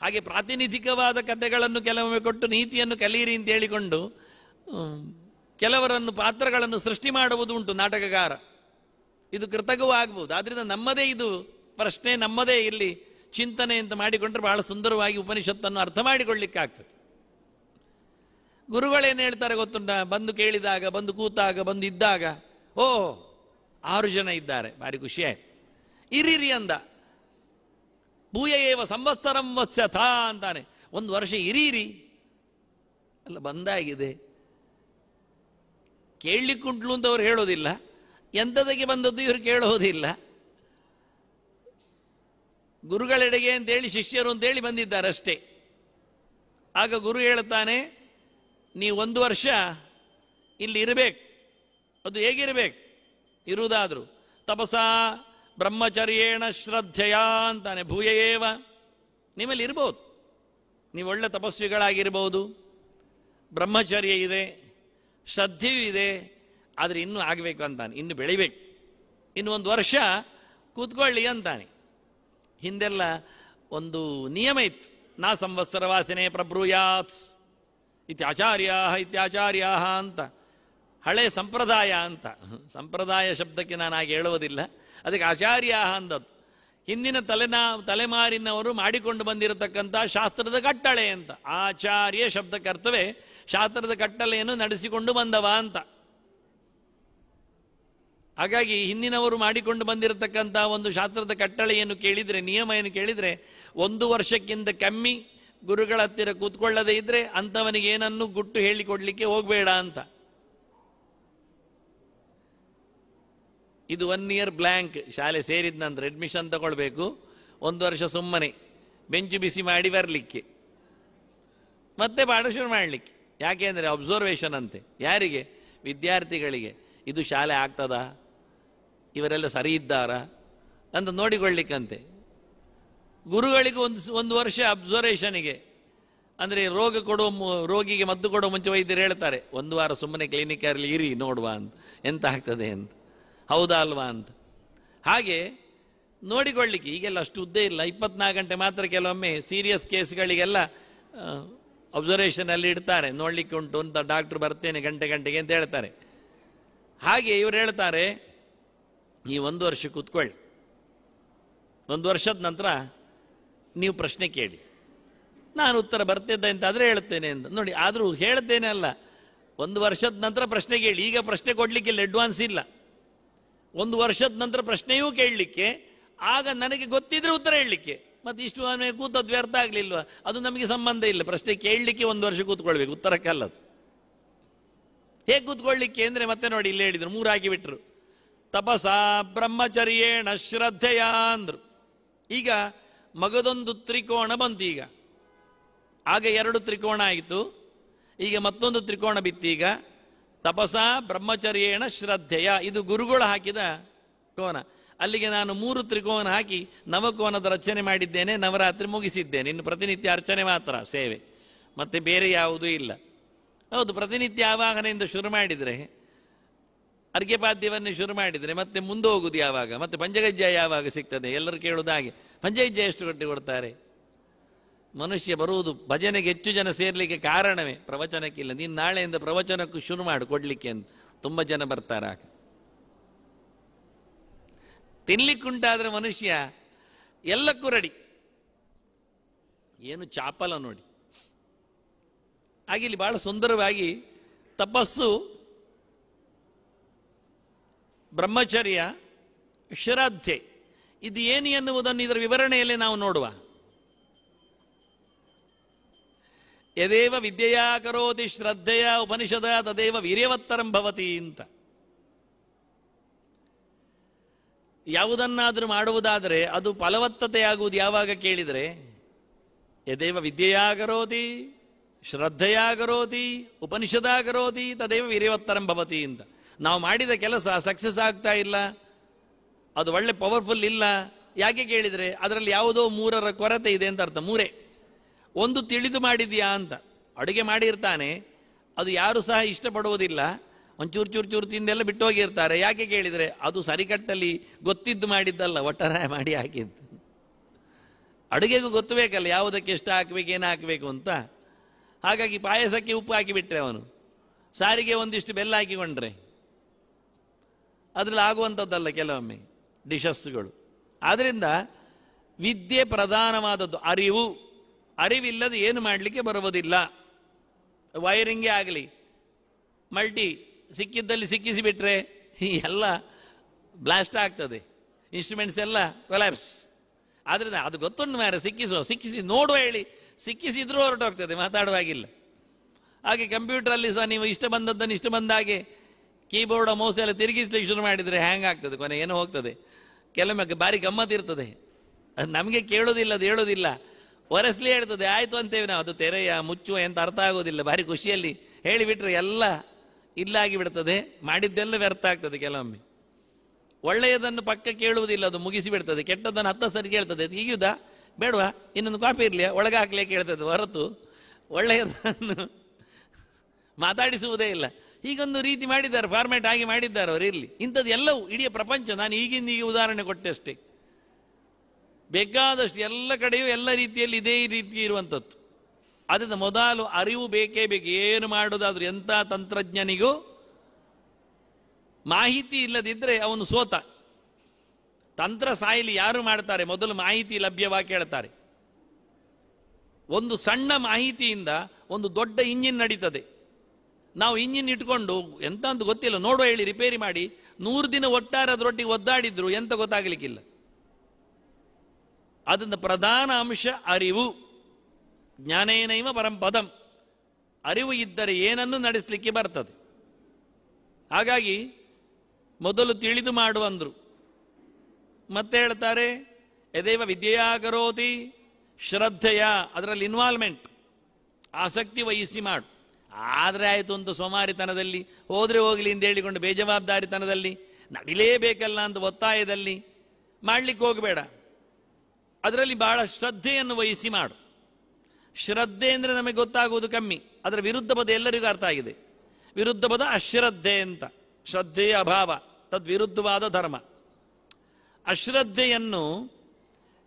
ಹಾಗೆ ಪ್ರಾತಿನಿಧಿಕವಾದ ಕಥೆಗಳನ್ನು ಕೆಲವೊಮ್ಮೆ ಕೊಟ್ಟು ನೀತಿಯನ್ನು ಕಲಿಯಿರಿ ಅಂತ ಹೇಳಿಕೊಂಡು ಕೆಲವರನ್ನು ಪಾತ್ರಗಳನ್ನು ಸೃಷ್ಟಿ ಮಾಡುವುದು ಉಂಟು ನಾಟಕಕಾರ. ಇದು ಕೃತಕವೂ ಆಗಬಹುದು. ಆದ್ದರಿಂದ ನಮ್ಮದೇ ಇದು ಪ್ರಶ್ನೆ, ನಮ್ಮದೇ ಇಲ್ಲಿ ಚಿಂತನೆ ಅಂತ ಮಾಡಿಕೊಂಡ್ರೆ ಬಹಳ ಸುಂದರವಾಗಿ ಉಪನಿಷತ್ತನ್ನು ಅರ್ಥ ಮಾಡಿಕೊಳ್ಳಿಕ್ಕಾಗ್ತದೆ. ಗುರುಗಳೇನು ಹೇಳ್ತಾರೆ ಗೊತ್ತುಂಟ? ಬಂದು ಕೇಳಿದಾಗ, ಬಂದು ಕೂತಾಗ, ಬಂದು ಇದ್ದಾಗ, ಓ 6 ಜನ ಇದ್ದಾರೆ, ಭಾರಿ ಖುಷಿ ಆಯ್ತು, ಇರಿರಿ ಅಂದ. ಭೂಯೇವ ಸಂವತ್ಸರಂ ವತ್ಸ್ಯಥ ಅಂತಾನೆ. 1 ವರ್ಷ ಇರೀರಿ ಅಲ್ಲ, ಬಂದಾಗಿದೆ. ಕೇಳಲಿಕ್ಕುಂಟ್ಲು ಅಂತ ಅವ್ರು ಹೇಳೋದಿಲ್ಲ, ಎಂಥದಕ್ಕೆ ಬಂದದ್ದು ಇವರು ಕೇಳೋದಿಲ್ಲ. ಗುರುಗಳೆಡೆಗೆ ಅಂತೇಳಿ ಶಿಷ್ಯರು ಅಂತೇಳಿ ಬಂದಿದ್ದಾರೆ ಅಷ್ಟೇ. ಆಗ ಗುರು ಹೇಳುತ್ತಾನೆ, ನೀವು 1 ವರ್ಷ ಇಲ್ಲಿ ಇರಬೇಕು. ಅದು ಹೇಗಿರಬೇಕು? ಇರುವುದಾದರೂ ತಪಸಾ ಬ್ರಹ್ಮಚರ್ಯೇಣ ಶ್ರದ್ಧೆಯ ಅಂತಾನೆ. ಭೂಯೇವ, ನಿಮ್ಮಲ್ಲಿ ಇರ್ಬೋದು, ನೀವು ಒಳ್ಳೆ ತಪಸ್ವಿಗಳಾಗಿರ್ಬೋದು, ಬ್ರಹ್ಮಚರ್ಯ ಇದೆ, ಶ್ರದ್ಧೆಯೂ ಇದೆ. ಆದರೆ ಇನ್ನೂ ಆಗಬೇಕು ಅಂತಾನೆ, ಇನ್ನು ಬೆಳಿಬೇಕು, ಇನ್ನು 1 ವರ್ಷ ಕೂತ್ಕೊಳ್ಳಿ ಅಂತಾನೆ. ಹಿಂದೆಲ್ಲ ಒಂದು ನಿಯಮ ಇತ್ತು, ನಾ ಸಂವತ್ಸರ ವಾಸನೆ ಪ್ರಬ್ರೂಯಾತ್ ಇತ್ಯಾಚಾರ್ಯ ಅಂತ. ಹಳೆ ಸಂಪ್ರದಾಯ ಅಂತ. ಸಂಪ್ರದಾಯ ಶಬ್ದಕ್ಕೆ ನಾನು ಹಾಗೆ ಹೇಳುವುದಿಲ್ಲ, ಅದಕ್ಕೆ ಆಚಾರ್ಯ ಅಂದದ್ದು. ಹಿಂದಿನ ತಲೆಮಾರಿನವರು ಮಾಡಿಕೊಂಡು ಬಂದಿರತಕ್ಕಂಥ ಶಾಸ್ತ್ರದ ಕಟ್ಟಳೆ ಅಂತ. ಆಚಾರ್ಯ ಶಬ್ದಕ್ಕೆ ಅರ್ಥವೇ ಶಾಸ್ತ್ರದ ಕಟ್ಟಳೆಯನ್ನು ನಡೆಸಿಕೊಂಡು ಬಂದವ ಅಂತ. ಹಾಗಾಗಿ ಹಿಂದಿನವರು ಮಾಡಿಕೊಂಡು ಬಂದಿರತಕ್ಕಂಥ ಒಂದು ಶಾಸ್ತ್ರದ ಕಟ್ಟಳೆಯನ್ನು ಕೇಳಿದರೆ, ನಿಯಮ ಕೇಳಿದರೆ, 1 ವರ್ಷಕ್ಕಿಂತ ಕಮ್ಮಿ ಗುರುಗಳ ಹತ್ತಿರ ಕೂತ್ಕೊಳ್ಳದೇ ಇದ್ರೆ ಅಂಥವನಿಗೆ ಏನನ್ನು ಗುಟ್ಟು ಹೇಳಿಕೊಡ್ಲಿಕ್ಕೆ ಹೋಗಬೇಡ ಅಂತ. ಇದು 1 ಇಯರ್ ಬ್ಲ್ಯಾಂಕ್. ಶಾಲೆ ಸೇರಿದ ನಂತರ ಅಡ್ಮಿಷನ್ ತಗೊಳ್ಬೇಕು, 1 ವರ್ಷ ಸುಮ್ಮನೆ ಬೆಂಚು ಬಿಸಿ ಮಾಡಿ ಬರಲಿಕ್ಕೆ, ಮತ್ತೆ ಪಾಠ ಶುರು ಮಾಡಲಿಕ್ಕೆ. ಯಾಕೆಂದರೆ ಅಬ್ಸರ್ವೇಷನ್ ಅಂತೆ. ಯಾರಿಗೆ? ವಿದ್ಯಾರ್ಥಿಗಳಿಗೆ. ಇದು ಶಾಲೆ ಆಗ್ತದಾ, ಇವರೆಲ್ಲ ಸರಿ ಇದ್ದಾರಾ ಅಂತ ನೋಡಿಕೊಳ್ಳಿಕ್ಕಂತೆ. ಗುರುಗಳಿಗೂ ಒಂದು ವರ್ಷ ಅಬ್ಸರ್ವೇಷನಿಗೆ. ಅಂದರೆ ರೋಗಿಗೆ ಮದ್ದು ಕೊಡೋ ಮುಂಚೆ ವೈದ್ಯರು ಹೇಳ್ತಾರೆ, 1 ವಾರ ಸುಮ್ಮನೆ ಕ್ಲಿನಿಕಲ್ಲಿ ಇರಿ ನೋಡುವ ಅಂತ, ಎಂತ ಆಗ್ತದೆ ಅಂತ, ಹೌದಾ ಅಲ್ವಾ ಅಂತ. ಹಾಗೆ ನೋಡಿಕೊಳ್ಳಿಕ್ಕೆ ಈಗೆಲ್ಲ ಅಷ್ಟು ಉದ್ದೇ ಇಲ್ಲ, 24 ಗಂಟೆ ಮಾತ್ರ. ಕೆಲವೊಮ್ಮೆ ಸೀರಿಯಸ್ ಕೇಸ್ಗಳಿಗೆಲ್ಲ ಅಬ್ಸರ್ವೇಷನಲ್ಲಿ ಇಡ್ತಾರೆ, ನೋಡಲಿಕ್ಕೆ ಉಂಟು ಅಂತ ಡಾಕ್ಟ್ರು ಬರ್ತೇನೆ ಗಂಟೆಗೆ ಅಂತ ಹೇಳ್ತಾರೆ. ಹಾಗೆ ಇವರು ಹೇಳ್ತಾರೆ, ಈ 1 ವರ್ಷ ಕೂತ್ಕೊಳ್ಳಿ, 1 ವರ್ಷದ ನಂತರ ನೀವು ಪ್ರಶ್ನೆ ಕೇಳಿ, ನಾನು ಉತ್ತರ ಬರ್ತಿದ್ದೆ ಅಂತಾದರೆ ಹೇಳ್ತೇನೆ ಅಂತ. ನೋಡಿ, ಆದರೂ ಹೇಳ್ತೇನೆ ಅಲ್ಲ, 1 ವರ್ಷದ ನಂತರ ಪ್ರಶ್ನೆ ಕೇಳಿ. ಈಗ ಪ್ರಶ್ನೆ ಕೊಡಲಿಕ್ಕಿಲ್ಲ, ಅಡ್ವಾನ್ಸ್ ಇಲ್ಲ. 1 ವರ್ಷದ ನಂತರ ಪ್ರಶ್ನೆಯೂ ಕೇಳಲಿಕ್ಕೆ, ಆಗ ನನಗೆ ಗೊತ್ತಿದ್ರೆ ಉತ್ತರ ಹೇಳಲಿಕ್ಕೆ. ಮತ್ತು ಇಷ್ಟು ಕೂತದ್ದು ವ್ಯರ್ಥ ಆಗಲಿಲ್ವ, ಅದು ನಮಗೆ ಸಂಬಂಧ ಇಲ್ಲ. ಪ್ರಶ್ನೆ ಕೇಳಲಿಕ್ಕೆ 1 ವರ್ಷ ಕೂತ್ಕೊಳ್ಬೇಕು, ಉತ್ತರಕ್ಕಲ್ಲದು. ಹೇಗೆ ಕೂತ್ಕೊಳ್ಳಿಕ್ಕೆ ಅಂದರೆ ಮತ್ತೆ ನೋಡಿ ಇಲ್ಲಿ ಹೇಳಿದರು, 3 ಹಾಕಿಬಿಟ್ರು. ತಪಸ ಬ್ರಹ್ಮಚರ್ಯೇಣ ಶ್ರದ್ಧೆಯ ಅಂದರು. ಈಗ ಮಗದೊಂದು ತ್ರಿಕೋಣ ಬಂತು. ಈಗ ಆಗ 2 ತ್ರಿಕೋಣ ಆಯಿತು, ಈಗ ಮತ್ತೊಂದು ತ್ರಿಕೋಣ ಬಿತ್ತೀಗ. ತಪಸ ಬ್ರಹ್ಮಚರ್ಯೇಣ ಶ್ರದ್ಧೆಯ, ಇದು ಗುರುಗಳು ಹಾಕಿದ ಕೋನ. ಅಲ್ಲಿಗೆ ನಾನು 3 ತ್ರಿಕೋನ ಹಾಕಿ ನವಕೋನದ ರಚನೆ ಮಾಡಿದ್ದೇನೆ, ನವರಾತ್ರಿ ಮುಗಿಸಿದ್ದೇನೆ. ಇನ್ನು ಪ್ರತಿನಿತ್ಯ ಅರ್ಚನೆ ಮಾತ್ರ ಸೇವೆ, ಮತ್ತೆ ಬೇರೆ ಯಾವುದೂ ಇಲ್ಲ. ಹೌದು, ಪ್ರತಿನಿತ್ಯ ಆವಾಹನೆಯಿಂದ ಶುರು ಮಾಡಿದರೆ, ಅರ್ಘ್ಯಪಾದ್ಯವನ್ನು ಶುರು ಮಾಡಿದರೆ ಮತ್ತೆ ಮುಂದೆ ಹೋಗುದು ಯಾವಾಗ? ಮತ್ತೆ ಪಂಚಗಜ್ಜ ಯಾವಾಗ ಸಿಗ್ತದೆ? ಎಲ್ಲರೂ ಕೇಳುವುದು ಹಾಗೆ. ಪಂಚಗಜ್ಜ ಎಷ್ಟು ಗಂಟೆ ಕೊಡ್ತಾರೆ? ಮನುಷ್ಯ ಬರುವುದು ಭಜನೆಗೆ ಹೆಚ್ಚು ಜನ ಸೇರ್ಲಿಕ್ಕೆ ಕಾರಣವೇ ಪ್ರವಚನಕ್ಕಿಲ್ಲ. ನೀನು ನಾಳೆಯಿಂದ ಪ್ರವಚನಕ್ಕೂ ಶುರು ಮಾಡು ಕೊಡ್ಲಿಕ್ಕೆ ಅಂತ ತುಂಬ ಜನ ಬರ್ತಾರೆ. ಆಗ ತಿನ್ಲಿಕ್ಕುಂಟಾದ್ರೆ ಮನುಷ್ಯ ಎಲ್ಲಕ್ಕೂ ರೆಡಿ. ಏನು ಚಾಪಲ ನೋಡಿ. ಹಾಗೆ ಇಲ್ಲಿ ಬಹಳ ಸುಂದರವಾಗಿ ತಪಸ್ಸು, ಬ್ರಹ್ಮಚರ್ಯ, ಶ್ರದ್ಧೆ ಇದು ಏನು ಎನ್ನುವುದನ್ನು ಇದರ ವಿವರಣೆಯಲ್ಲಿ ನಾವು ನೋಡುವ. ಯದೇವ ವಿದ್ಯೆಯಾ ಕರೋತಿ ಶ್ರದ್ಧೆಯ ಉಪನಿಷದ ತದೇವ ವೀರ್ಯವತ್ತರಂ ಭವತಿ ಅಂತ. ಯಾವುದನ್ನಾದರೂ ಮಾಡುವುದಾದರೆ ಅದು ಫಲವತ್ತತೆಯಾಗುವುದು ಯಾವಾಗ ಕೇಳಿದರೆ, ಯದೇವ ವಿದ್ಯೆಯಾ ಕರೋತಿ ಶ್ರದ್ಧೆಯಾ ಕರೋತಿ ಉಪನಿಷದಾ ಕರೋತಿ ತದೇವ ವೀರ್ಯವತ್ತರಂ ಭವತಿ ಅಂತ. ನಾವು ಮಾಡಿದ ಕೆಲಸ ಸಕ್ಸಸ್ ಆಗ್ತಾ ಇಲ್ಲ, ಅದು ಒಳ್ಳೆ ಪವರ್ಫುಲ್ ಇಲ್ಲ. ಯಾಕೆ ಕೇಳಿದರೆ ಅದರಲ್ಲಿ ಯಾವುದೋ 3ರ ಕೊರತೆ ಇದೆ ಅಂತ ಅರ್ಥ. 3. ಒಂದು ತಿಳಿದು ಮಾಡಿದ್ಯಾ ಅಂತ. ಅಡುಗೆ ಮಾಡಿರ್ತಾನೆ, ಅದು ಯಾರು ಸಹ ಇಷ್ಟಪಡುವುದಿಲ್ಲ, ಒಂಚೂರು ಚೂರು ಚೂರು ತಿಂದೆಲ್ಲ ಬಿಟ್ಟು ಹೋಗಿರ್ತಾರೆ. ಯಾಕೆ ಕೇಳಿದರೆ ಅದು ಸರಿಕಟ್ಟಲ್ಲಿ ಗೊತ್ತಿದ್ದು ಮಾಡಿದ್ದಲ್ಲ, ಒಟ್ಟಾರೆ ಮಾಡಿ ಹಾಕಿದ್ದು. ಅಡುಗೆಗೂ ಗೊತ್ತು ಬೇಕಲ್ಲ ಯಾವುದಕ್ಕೆ ಎಷ್ಟು ಹಾಕಬೇಕು, ಏನು ಹಾಕಬೇಕು ಅಂತ. ಹಾಗಾಗಿ ಪಾಯಸಕ್ಕೆ ಉಪ್ಪು ಹಾಕಿಬಿಟ್ರೆ ಅವನು, ಸಾರಿಗೆ ಒಂದಿಷ್ಟು ಬೆಲ್ಲ ಹಾಕಿಕೊಂಡ್ರೆ ಅದರಲ್ಲಿ ಆಗುವಂಥದ್ದಲ್ಲ ಕೆಲವೊಮ್ಮೆ ಡಿಶಸ್ಗಳು. ಆದ್ದರಿಂದ ವಿದ್ಯೆ ಪ್ರಧಾನವಾದದ್ದು. ಅರಿವಿಲ್ಲದೆ ಏನು ಮಾಡಲಿಕ್ಕೆ ಬರುವುದಿಲ್ಲ. ವೈರಿಂಗೇ ಆಗಲಿ, ಮಲ್ಟಿ ಸಿಕ್ಕಿದ್ದಲ್ಲಿ ಸಿಕ್ಕಿಸಿಬಿಟ್ರೆ ಎಲ್ಲ ಬ್ಲಾಸ್ಟ್ ಆಗ್ತದೆ, ಇನ್ಸ್ಟ್ರೂಮೆಂಟ್ಸ್ ಎಲ್ಲ ಕೊಲ್ಯಾಪ್ಸ್. ಆದ್ದರಿಂದ ಅದು ಗೊತ್ತುಂಟು ಮಾರೆ, ಸಿಕ್ಕಿಸಿ ನೋಡುವ ಹೇಳಿ ಸಿಕ್ಕಿಸಿದ್ರೂ ಹೊರಟೋಗ್ತದೆ, ಮಾತಾಡುವಾಗಿಲ್ಲ. ಹಾಗೆ ಕಂಪ್ಯೂಟ್ರಲ್ಲಿ ಸಹ ನೀವು ಇಷ್ಟ ಬಂದದ್ದನ್ನು ಇಷ್ಟ ಬಂದಾಗೆ ಕೀಬೋರ್ಡ್ ಮೌಸ್ ಎಲ್ಲ ತಿರುಗಿಸ್ಲಿಕ್ಕೆ ಶುರು ಮಾಡಿದರೆ ಹ್ಯಾಂಗ್ ಆಗ್ತದೆ, ಕೊನೆ ಏನೋ ಹೋಗ್ತದೆ. ಕೆಲವೊಮ್ಮೆ ಭಾರಿ ಗಮ್ಮತ್ತಿರ್ತದೆ, ಅದು ನಮಗೆ ಕೇಳೋದಿಲ್ಲ, ಅದು ಹೇಳೋದಿಲ್ಲ, ಒರೆಸ್ಲಿ ಹೇಳ್ತದೆ. ಆಯಿತು ಅಂತೇವೆ ನಾವು, ಅದು ತೆರೆಯ ಮುಚ್ಚುವ ಎಂತ ಅರ್ಥ ಆಗೋದಿಲ್ಲ. ಭಾರಿ ಖುಷಿಯಲ್ಲಿ ಹೇಳಿಬಿಟ್ರೆ ಎಲ್ಲ ಇಲ್ಲಾಗಿ ಬಿಡ್ತದೆ, ಮಾಡಿದ್ದೆಲ್ಲ ವ್ಯರ್ಥ ಆಗ್ತದೆ. ಕೆಲವೊಮ್ಮೆ ಒಳ್ಳೆಯದನ್ನು ಪಕ್ಕ ಕೇಳುವುದಿಲ್ಲ, ಅದು ಮುಗಿಸಿಬಿಡ್ತದೆ. ಕೆಟ್ಟದ್ದನ್ನು 10 ಸರಿ ಕೇಳ್ತದೆ. ಹೀಗುದಾ ಬೇಡವಾ, ಇನ್ನೊಂದು ಕಾಫಿ ಇರಲಿಯಾ, ಒಳಗೆ ಹಾಕ್ಲಿಕ್ಕೆ ಕೇಳ್ತದೆ ಹೊರತು ಒಳ್ಳೆಯದನ್ನು ಮಾತಾಡಿಸುವುದೇ ಇಲ್ಲ. ಹೀಗೊಂದು ರೀತಿ ಮಾಡಿದ್ದಾರೆ, ಫಾರ್ಮ್ಯಾಟ್ ಆಗಿ ಮಾಡಿದ್ದಾರೆ ಅವರು. ಇರಲಿ, ಇಂಥದ್ದು ಎಲ್ಲವೂ ಇಡೀ ಪ್ರಪಂಚ. ನಾನು ಈಗಿಂದ ಈಗ ಉದಾಹರಣೆ ಕೊಟ್ಟೆ ಅಷ್ಟೇ, ಬೇಕಾದಷ್ಟು ಎಲ್ಲ ಕಡೆಯೂ ಎಲ್ಲ ರೀತಿಯಲ್ಲಿ ಇದೇ ರೀತಿ ಇರುವಂಥದ್ದು. ಅದರಿಂದ ಮೊದಲು ಅರಿವು ಬೇಕೇ ಬೇಕು. ಏನು ಮಾಡೋದಾದ್ರೂ ಎಂಥ ತಂತ್ರಜ್ಞನಿಗೂ ಮಾಹಿತಿ ಇಲ್ಲದಿದ್ದರೆ ಅವನು ಸೋತ. ತಂತ್ರ ಸಾಯಿಲಿ ಯಾರು ಮಾಡ್ತಾರೆ, ಮೊದಲು ಮಾಹಿತಿ ಲಭ್ಯವಾಗಿ ಕೇಳ್ತಾರೆ. ಒಂದು ಸಣ್ಣ ಮಾಹಿತಿಯಿಂದ ಒಂದು ದೊಡ್ಡ ಇಂಜಿನ್ ನಡೀತದೆ. ನಾವು ಇಂಜಿನ್ ಇಟ್ಕೊಂಡು ಎಂತ ಅಂತ ಗೊತ್ತಿಲ್ಲ, ನೋಡುವ ಹೇಳಿ ರಿಪೇರಿ ಮಾಡಿ 100 ದಿನ ಒಟ್ಟಾರೆ ಅದರೊಟ್ಟಿಗೆ ಒದ್ದಾಡಿದ್ರು ಎಂತ ಗೊತ್ತಾಗಲಿಕ್ಕಿಲ್ಲ. ಅದರಿಂದ ಪ್ರಧಾನ ಅಂಶ ಅರಿವು. ಜ್ಞಾನೇನೈವ ಪರಂಪದಂ. ಅರಿವು ಇದ್ದರೆ ಏನನ್ನು ನಡೆಸಲಿಕ್ಕೆ ಬರ್ತದೆ. ಹಾಗಾಗಿ ಮೊದಲು ತಿಳಿದು ಮಾಡುವಂದ್ರು. ಮತ್ತೆ ಹೇಳ್ತಾರೆ ಯದೇವ ವಿದ್ಯೆಯಾ ಕರೋತಿ ಶ್ರದ್ಧೆಯ, ಅದರಲ್ಲಿ ಇನ್ವಾಲ್ವ್ಮೆಂಟ್, ಆಸಕ್ತಿ ವಹಿಸಿ ಮಾಡು. ಆದರೆ ಆಯಿತು ಅಂತ ಸೋಮಾರಿತನದಲ್ಲಿ, ಹೋದರೆ ಹೋಗಲಿ ಅಂತ ಹೇಳಿಕೊಂಡು ಬೇಜವಾಬ್ದಾರಿತನದಲ್ಲಿ, ನಡಿಲೇಬೇಕಲ್ಲ ಅಂತ ಒತ್ತಾಯದಲ್ಲಿ ಮಾಡಲಿಕ್ಕೆ ಹೋಗಬೇಡ. ಅದರಲ್ಲಿ ಬಹಳ ಶ್ರದ್ಧೆಯನ್ನು ವಹಿಸಿ ಮಾಡು. ಶ್ರದ್ಧೆ ಅಂದರೆ ನಮಗೆ ಗೊತ್ತಾಗುವುದು ಕಮ್ಮಿ, ಅದರ ವಿರುದ್ಧ ಪದ ಎಲ್ಲರಿಗೂ ಅರ್ಥ ಆಗಿದೆ. ವಿರುದ್ಧ ಪದ ಅಶ್ರದ್ಧೆ ಅಂತ. ಶ್ರದ್ಧೆಯ ಅಭಾವ, ತದ್ವಿರುದ್ಧವಾದ ಧರ್ಮ. ಅಶ್ರದ್ಧೆಯನ್ನು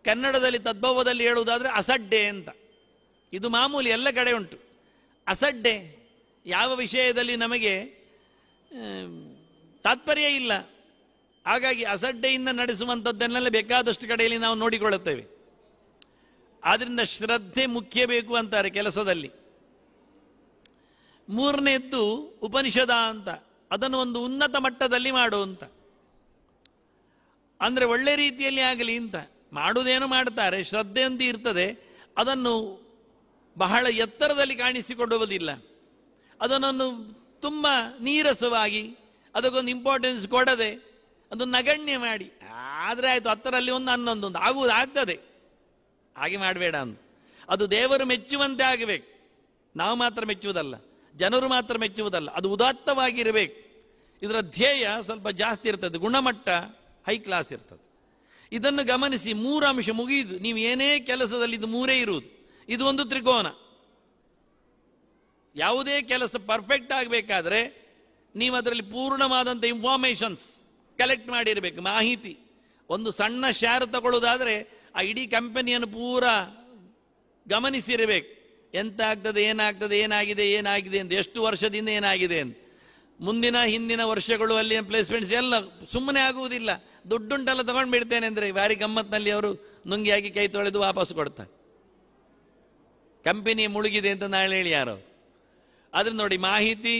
ಕನ್ನಡದಲ್ಲಿ ತದ್ಭವದಲ್ಲಿ ಹೇಳುವುದಾದರೆ ಅಸಡ್ಡೆ ಅಂತ. ಇದು ಮಾಮೂಲಿ, ಎಲ್ಲ ಕಡೆ ಉಂಟು ಅಸಡ್ಡೆ. ಯಾವ ವಿಷಯದಲ್ಲಿ ನಮಗೆ ತಾತ್ಪರ್ಯ ಇಲ್ಲ, ಹಾಗಾಗಿ ಅಸಡ್ಡೆಯಿಂದ ನಡೆಸುವಂಥದ್ದನ್ನೆಲ್ಲ ಬೇಕಾದಷ್ಟು ಕಡೆಯಲ್ಲಿ ನಾವು ನೋಡಿಕೊಳ್ಳುತ್ತೇವೆ. ಆದ್ದರಿಂದ ಶ್ರದ್ಧೆ ಮುಖ್ಯ ಬೇಕು ಅಂತಾರೆ ಕೆಲಸದಲ್ಲಿ. ಮೂರನೇದ್ದು ಉಪನಿಷದ ಅಂತ, ಅದನ್ನು ಒಂದು ಉನ್ನತ ಮಟ್ಟದಲ್ಲಿ ಮಾಡು ಅಂತ. ಅಂದರೆ ಒಳ್ಳೆ ರೀತಿಯಲ್ಲಿ ಆಗಲಿ ಅಂತ ಮಾಡುವುದೇನೋ ಮಾಡ್ತಾರೆ, ಶ್ರದ್ಧೆ ಅಂತ ಇರ್ತದೆ. ಅದನ್ನು ಬಹಳ ಎತ್ತರದಲ್ಲಿ ಕಾಣಿಸಿಕೊಡುವುದಿಲ್ಲ, ಅದನ್ನೊಂದು ತುಂಬ ನೀರಸವಾಗಿ ಅದಕ್ಕೊಂದು ಇಂಪಾರ್ಟೆನ್ಸ್ ಕೊಡದೆ ಅದನ್ನು ನಗಣ್ಯ ಮಾಡಿ, ಆದರೆ ಆಯಿತು 10ರಲ್ಲಿ ಒಂದು 11 ಆಗುವುದು ಆಗ್ತದೆ, ಹಾಗೆ ಮಾಡಬೇಡ ಅಂತ. ಅದು ದೇವರು ಮೆಚ್ಚುವಂತೆ ಆಗಬೇಕು, ನಾವು ಮಾತ್ರ ಮೆಚ್ಚುವುದಲ್ಲ, ಜನರು ಮಾತ್ರ ಮೆಚ್ಚುವುದಲ್ಲ, ಅದು ಉದಾತ್ತವಾಗಿರಬೇಕು. ಇದರ ಧ್ಯೇಯ ಸ್ವಲ್ಪ ಜಾಸ್ತಿ ಇರ್ತದೆ, ಗುಣಮಟ್ಟ ಹೈ ಕ್ಲಾಸ್ ಇರ್ತದೆ. ಇದನ್ನು ಗಮನಿಸಿ. 3 ಅಂಶ ಮುಗಿಯುವುದು. ನೀವು ಏನೇ ಕೆಲಸದಲ್ಲಿ ಇದು 3 ಇರುವುದು. ಇದು ಒಂದು ತ್ರಿಕೋನ. ಯಾವುದೇ ಕೆಲಸ ಪರ್ಫೆಕ್ಟ್ ಆಗಬೇಕಾದ್ರೆ ನೀವು ಅದರಲ್ಲಿ ಪೂರ್ಣವಾದಂಥ ಇನ್ಫಾರ್ಮೇಷನ್ಸ್ ಕಲೆಕ್ಟ್ ಮಾಡಿರಬೇಕು, ಮಾಹಿತಿ. ಒಂದು ಸಣ್ಣ ಶೇರ್ ತಗೊಳ್ಳೋದಾದರೆ ಆ ಇಡೀ ಕಂಪನಿಯನ್ನು ಪೂರ ಗಮನಿಸಿರಬೇಕು. ಎಂತ ಆಗ್ತದೆ, ಏನಾಗ್ತದೆ, ಏನಾಗಿದೆ ಅಂತ, ಎಷ್ಟು ವರ್ಷದಿಂದ ಏನಾಗಿದೆ ಅಂತ. ಮುಂದಿನ ಹಿಂದಿನ ವರ್ಷಗಳು ಅಲ್ಲಿ ಪ್ಲೇಸ್ಮೆಂಟ್ಸ್ ಎಲ್ಲ ಸುಮ್ಮನೆ ಆಗುವುದಿಲ್ಲ. ದುಡ್ಡುಂಟೆಲ್ಲ ತಗೊಂಡು ಬಿಡ್ತೇನೆ ಅಂದರೆ ಭಾರಿ ಗಮ್ಮತ್ನಲ್ಲಿ ಅವರು ನುಂಗಿಯಾಗಿ ಕೈ ತೊಳೆದು ವಾಪಸ್ ಕೊಡ್ತಾರೆ. ಕಂಪನಿ ಮುಳುಗಿದೆ ಅಂತ ನಾಳೆ ಹೇಳಿ ಯಾರೋ. ಆದ್ರೆ ನೋಡಿ ಮಾಹಿತಿ,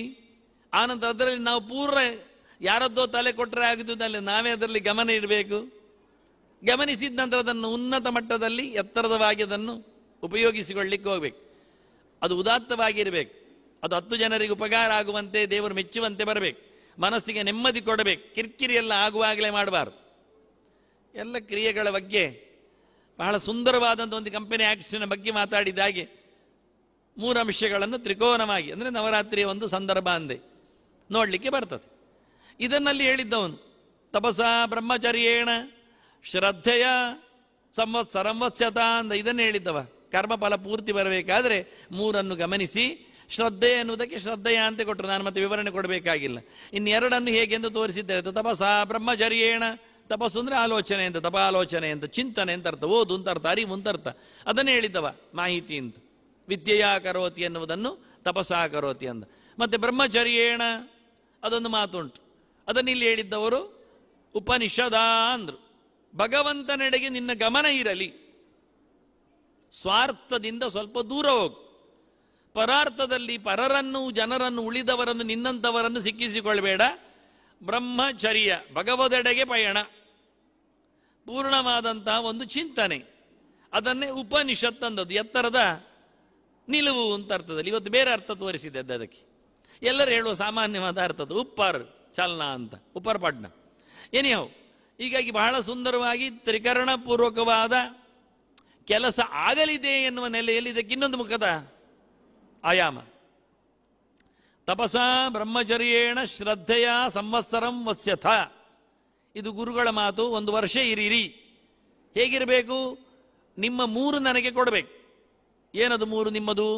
ಆನಂತರ ಅದರಲ್ಲಿ ನಾವು ಪೂರ್ಣ ಯಾರದ್ದೋ ತಲೆ ಕೊಟ್ಟರೆ ಆಗುತ್ತದಲ್ಲಿ ನಾವೇ ಅದರಲ್ಲಿ ಗಮನ ಇಡಬೇಕು. ಗಮನಿಸಿದ ನಂತರ ಅದನ್ನು ಉನ್ನತ ಮಟ್ಟದಲ್ಲಿ ಎತ್ತರದವಾಗಿ ಅದನ್ನು ಉಪಯೋಗಿಸಿಕೊಳ್ಳಿಕ್ಕೆ ಹೋಗ್ಬೇಕು. ಅದು ಉದಾತ್ತವಾಗಿರಬೇಕು. ಅದು 10 ಜನರಿಗೆ ಉಪಕಾರ ಆಗುವಂತೆ, ದೇವರು ಮೆಚ್ಚುವಂತೆ ಬರಬೇಕು. ಮನಸ್ಸಿಗೆ ನೆಮ್ಮದಿ ಕೊಡಬೇಕು. ಕಿರಿಕಿರಿ ಎಲ್ಲ ಆಗುವಾಗಲೇ ಮಾಡಬಾರ್ದು. ಎಲ್ಲ ಕ್ರಿಯೆಗಳ ಬಗ್ಗೆ ಬಹಳ ಸುಂದರವಾದಂಥ ಒಂದು ಕಂಪನಿ ಆಕ್ಷನ್ ಬಗ್ಗೆ ಮಾತಾಡಿದ ಹಾಗೆ 3 ಅಂಶಗಳನ್ನು ತ್ರಿಕೋನವಾಗಿ, ಅಂದರೆ ನವರಾತ್ರಿಯ ಒಂದು ಸಂದರ್ಭ ಅಂದೆ ನೋಡಲಿಕ್ಕೆ ಬರ್ತದೆ. ಇದನ್ನಲ್ಲಿ ಹೇಳಿದ್ದವನು ತಪಸ ಬ್ರಹ್ಮಚರ್ಯೇಣ ಶ್ರದ್ಧೆಯ ಸಂವತ್ಸರಂವತ್ಸ್ಯತ ಅಂದ. ಇದನ್ನು ಹೇಳಿದ್ದವ. ಕರ್ಮಫಲ ಪೂರ್ತಿ ಬರಬೇಕಾದ್ರೆ 3 ಗಮನಿಸಿ, ಶ್ರದ್ಧೆ ಎನ್ನುವುದಕ್ಕೆ ಶ್ರದ್ಧೆಯ ಅಂತ ಕೊಟ್ಟರು. ನಾನು ಮತ್ತೆ ವಿವರಣೆ ಕೊಡಬೇಕಾಗಿಲ್ಲ. ಇನ್ನು 2 ಹೇಗೆಂದು ತೋರಿಸಿದ್ದಾರೆ. ತಪಸ ಬ್ರಹ್ಮಚರ್ಯೇಣ, ತಪಸ್ಸು ಅಂದರೆ ಆಲೋಚನೆ ಅಂತ, ತಪಾಲೋಚನೆ ಅಂತ, ಚಿಂತನೆ ಅಂತ ಅರ್ಥ, ಓದು ಅಂತ ಅರ್ಥ, ಅರಿವು ಅಂತ ಅರ್ಥ. ಅದನ್ನೇ ಹೇಳಿದ್ದವ ಮಾಹಿತಿ ಅಂತ. ವಿದ್ಯೆಯಾ ಕರೋತಿ ಎನ್ನುವುದನ್ನು ತಪಸ್ಸಾ ಕರೋತಿ ಅಂದ. ಮತ್ತೆ ಬ್ರಹ್ಮಚರ್ಯೇಣ ಅದೊಂದು ಮಾತುಂಟು, ಅದನ್ನು ಇಲ್ಲಿ ಹೇಳಿದ್ದವರು ಉಪನಿಷದ ಅಂದರು. ಭಗವಂತನೆಡೆಗೆ ನಿನ್ನ ಗಮನ ಇರಲಿ, ಸ್ವಾರ್ಥದಿಂದ ಸ್ವಲ್ಪ ದೂರ ಹೋಗು. ಪರಾರ್ಥದಲ್ಲಿ ಪರರನ್ನು, ಜನರನ್ನು, ಉಳಿದವರನ್ನು, ನಿನ್ನಂಥವರನ್ನು ಸಿಕ್ಕಿಸಿಕೊಳ್ಬೇಡ. ಬ್ರಹ್ಮಚರ್ಯ, ಭಗವದೆಡೆಗೆ ಪಯಣ, ಪೂರ್ಣವಾದಂತಹ ಒಂದು ಚಿಂತನೆ. ಅದನ್ನೇ ಉಪನಿಷತ್ ಅಂದದ್ದು, ಎತ್ತರದ ನಿಲುವು ಅಂತ ಅರ್ಥದಲ್ಲಿ. ಇವತ್ತು ಬೇರೆ ಅರ್ಥ ತೋರಿಸಿದೆ ಅದಕ್ಕೆ. ಎಲ್ಲರೂ ಹೇಳುವ ಸಾಮಾನ್ಯವಾದ ಅರ್ಥದ್ದು ಉಪ್ಪರ್ ಚಲನ ಅಂತ, ಉಪ್ಪರ್ ಪಡ್ನ ಏನಿಯೋ. ಹೀಗಾಗಿ ಬಹಳ ಸುಂದರವಾಗಿ ತ್ರಿಕರಣ ಪೂರ್ವಕವಾದ ಕೆಲಸ ಆಗಲಿದೆ ಎನ್ನುವ ನೆಲೆಯಲ್ಲಿ ಇದಕ್ಕೆ ಇನ್ನೊಂದು ಮುಖದ ಆಯಾಮ. ತಪಸ ಬ್ರಹ್ಮಚರ್ಯೇಣ ಶ್ರದ್ಧೆಯ ಸಂವತ್ಸರಂ ವತ್ಸ್ಯಥ. ಇದು ಗುರುಗಳ ಮಾತು. 1 ವರ್ಷ ಇರಿರಿ. ಹೇಗಿರಬೇಕು? ನಿಮ್ಮ 3 ನನಗೆ ಕೊಡಬೇಕು. ಏನದು 3 ನಿಮ್ಮದು?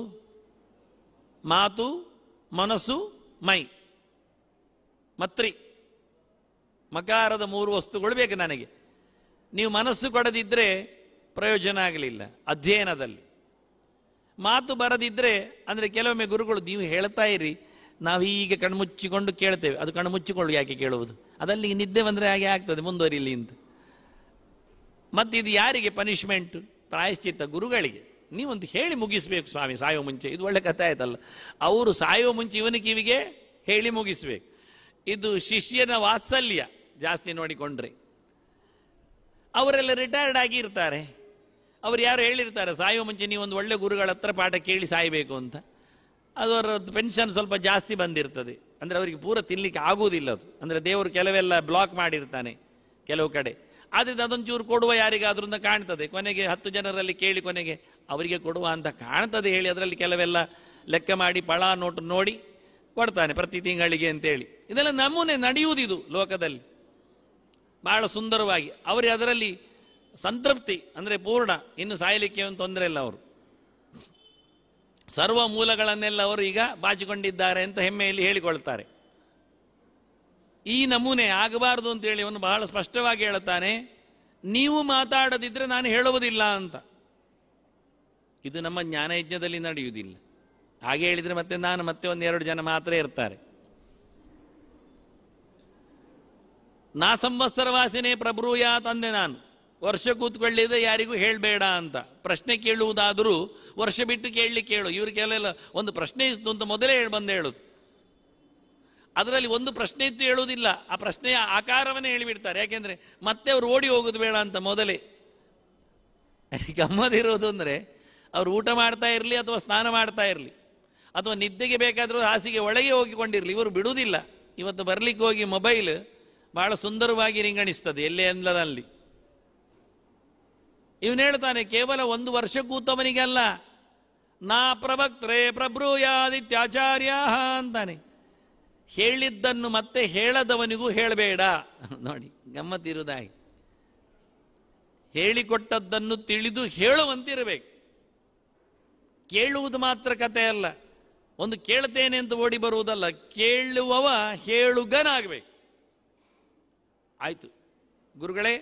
ಮಾತು, ಮನಸ್ಸು, ಮೈ, ಮತ್ರಿ, ಮಕಾರದ 3 ವಸ್ತುಗಳು ಬೇಕು ನನಗೆ. ನೀವು ಮನಸ್ಸು ಕೊಡದಿದ್ದರೆ ಪ್ರಯೋಜನ ಆಗಲಿಲ್ಲ ಅಧ್ಯಯನದಲ್ಲಿ. ಮಾತು ಬರದಿದ್ದರೆ, ಅಂದರೆ ಕೆಲವೊಮ್ಮೆ ಗುರುಗಳು ನೀವು ಹೇಳ್ತಾ ಇರಿ, ನಾವು ಹೀಗೆ ಕಣ್ಮುಚ್ಚಿಕೊಂಡು ಕೇಳ್ತೇವೆ. ಅದು ಕಣ್ಣು ಮುಚ್ಚಿಕೊಂಡು ಯಾಕೆ ಕೇಳುವುದು? ಅದಲ್ಲಿ ನಿದ್ದೆ ಬಂದರೆ ಹಾಗೆ ಆಗ್ತದೆ, ಮುಂದುವರಿಲಿ ಅಂತ. ಮತ್ತಿದು ಯಾರಿಗೆ ಪನಿಷ್ಮೆಂಟ್? ಪ್ರಾಯಶ್ಚಿತ್ತ ಗುರುಗಳಿಗೆ. ನೀವೊಂದು ಹೇಳಿ ಮುಗಿಸ್ಬೇಕು ಸ್ವಾಮಿ ಸಾಯೋ ಮುಂಚೆ. ಇದು ಒಳ್ಳೆ ಕಥೆ ಆಯ್ತಲ್ಲ. ಅವರು ಸಾಯೋ ಮುಂಚೆ ಇವನ ಕಿವಿಗೆ ಹೇಳಿ ಮುಗಿಸ್ಬೇಕು. ಇದು ಶಿಷ್ಯನ ವಾತ್ಸಲ್ಯ ಜಾಸ್ತಿ ನೋಡಿಕೊಂಡ್ರೆ. ಅವರೆಲ್ಲ ರಿಟೈರ್ಡ್ ಆಗಿ ಇರ್ತಾರೆ. ಅವ್ರು ಯಾರು ಹೇಳಿರ್ತಾರೆ ಸಾಯೋ ಮುಂಚೆ ನೀವೊಂದು ಒಳ್ಳೆ ಗುರುಗಳ ಹತ್ರ ಪಾಠ ಕೇಳಿ ಸಾಯಬೇಕು ಅಂತ. ಅದು ಅವರ ಪೆನ್ಷನ್ ಸ್ವಲ್ಪ ಜಾಸ್ತಿ ಬಂದಿರ್ತದೆ. ಅಂದರೆ ಅವರಿಗೆ ಪೂರ ತಿನ್ನಲಿಕ್ಕೆ ಆಗುವುದಿಲ್ಲ. ಅದು ಅಂದರೆ ದೇವರು ಕೆಲವೆಲ್ಲ ಬ್ಲಾಕ್ ಮಾಡಿರ್ತಾನೆ ಕೆಲವು ಕಡೆ. ಆದ್ದರಿಂದ ಅದೊಂದು ಚೂರು ಕೊಡುವ ಯಾರಿಗಾದ್ರೂ ಅಂತ ಕಾಣ್ತದೆ. ಕೊನೆಗೆ 10 ಜನರಲ್ಲಿ ಕೇಳಿ ಕೊನೆಗೆ ಅವರಿಗೆ ಕೊಡುವ ಅಂತ ಕಾಣ್ತದೆ ಹೇಳಿ ಅದರಲ್ಲಿ ಕೆಲವೆಲ್ಲ ಲೆಕ್ಕ ಮಾಡಿ ಪಳ ನೋಟು ನೋಡಿ ಕೊಡ್ತಾನೆ ಪ್ರತಿ ತಿಂಗಳಿಗೆ ಅಂತೇಳಿ. ಇದೆಲ್ಲ ನಮೂನೆ ನಡೆಯುವುದಿದು ಲೋಕದಲ್ಲಿ ಬಹಳ ಸುಂದರವಾಗಿ. ಅವರಿಗೆ ಅದರಲ್ಲಿ ಸಂತೃಪ್ತಿ, ಅಂದರೆ ಪೂರ್ಣ, ಇನ್ನು ಸಾಯಲಿಕ್ಕೆ ಒಂದು ತೊಂದರೆ ಇಲ್ಲ. ಅವರು ಸರ್ವ ಮೂಲಗಳನ್ನೆಲ್ಲ ಅವರು ಈಗ ಬಾಚಿಕೊಂಡಿದ್ದಾರೆ ಅಂತ ಹೆಮ್ಮೆಯಲ್ಲಿ ಹೇಳಿಕೊಳ್ತಾರೆ. ಈ ನಮೂನೆ ಆಗಬಾರದು ಅಂತೇಳಿ ಅವನು ಬಹಳ ಸ್ಪಷ್ಟವಾಗಿ ಹೇಳುತ್ತಾನೆ, ನೀವು ಮಾತಾಡದಿದ್ದರೆ ನಾನು ಹೇಳುವುದಿಲ್ಲ ಅಂತ. ಇದು ನಮ್ಮ ಜ್ಞಾನಯಜ್ಞದಲ್ಲಿ ನಡೆಯುವುದಿಲ್ಲ. ಹಾಗೆ ಹೇಳಿದರೆ ಮತ್ತೆ ನಾನು ಮತ್ತೆ 1-2 ಜನ ಮಾತ್ರ ಇರ್ತಾರೆ. ನಾ ಸಂವತ್ಸರ ವಾಸನೆ ಪ್ರಭ್ರೂಯಾ ತಂದೆ ನಾನು. ವರ್ಷ ಕೂತ್ಕೊಳ್ಳಿದ್ರೆ ಯಾರಿಗೂ ಹೇಳಬೇಡ ಅಂತ. ಪ್ರಶ್ನೆ ಕೇಳುವುದಾದರೂ ವರ್ಷ ಬಿಟ್ಟು ಕೇಳಲಿಕ್ಕೆ ಹೇಳು. ಇವರು ಕೆಲವೆಲ್ಲ ಒಂದು ಪ್ರಶ್ನೆ ಇತ್ತು ಅಂತ ಮೊದಲೇ ಬಂದು ಹೇಳೋದು. ಅದರಲ್ಲಿ ಒಂದು ಪ್ರಶ್ನೆ ಇತ್ತು ಹೇಳುವುದಿಲ್ಲ, ಆ ಪ್ರಶ್ನೆಯ ಆಕಾರವನ್ನೇ ಹೇಳಿಬಿಡ್ತಾರೆ. ಯಾಕೆಂದರೆ ಮತ್ತೆ ಅವರು ಓಡಿ ಹೋಗೋದು ಬೇಡ ಅಂತ ಮೊದಲೇ. ಗಮ್ಮದಿರೋದು ಅಂದರೆ ಅವರು ಊಟ ಮಾಡ್ತಾ ಇರಲಿ ಅಥವಾ ಸ್ನಾನ ಮಾಡ್ತಾ ಇರಲಿ ಅಥವಾ ನಿದ್ದೆಗೆ ಬೇಕಾದರೂ ಹಾಸಿಗೆ ಒಳಗೆ ಹೋಗಿಕೊಂಡಿರಲಿ, ಇವರು ಬಿಡುವುದಿಲ್ಲ. ಇವತ್ತು ಬರಲಿಕ್ಕೆ ಹೋಗಿ ಮೊಬೈಲ್ ಬಹಳ ಸುಂದರವಾಗಿ ರಿಂಗಣಿಸ್ತದೆ ಎಲ್ಲೇ ಎಲ್ಲರಲ್ಲಿ. ಇವನು ಹೇಳ್ತಾನೆ ಕೇವಲ 1 ವರ್ಷ ಕೂತವನಿಗಲ್ಲ, ನಾ ಪ್ರವಕ್ತ್ರೆ ಪ್ರಬ್ರೂಯಾದಿತ್ಯಾಚಾರ್ಯ ಅಂತಾನೆ. ಹೇಳಿದ್ದನ್ನು ಮತ್ತೆ ಹೇಳದವನಿಗೂ ಹೇಳಬೇಡ. ನೋಡಿ ಗಮ್ಮತ್ತಿರುವುದಾಗಿ, ಹೇಳಿಕೊಟ್ಟದ್ದನ್ನು ತಿಳಿದು ಹೇಳುವಂತಿರಬೇಕು. ಕೇಳುವುದು ಮಾತ್ರ ಕತೆ ಅಲ್ಲ, ಒಂದು ಕೇಳ್ತೇನೆ ಅಂತ ಓಡಿ ಬರುವುದಲ್ಲ, ಕೇಳುವವ ಹೇಳುಗನಾಗಬೇಕು. ಆಯಿತು ಗುರುಗಳೇ,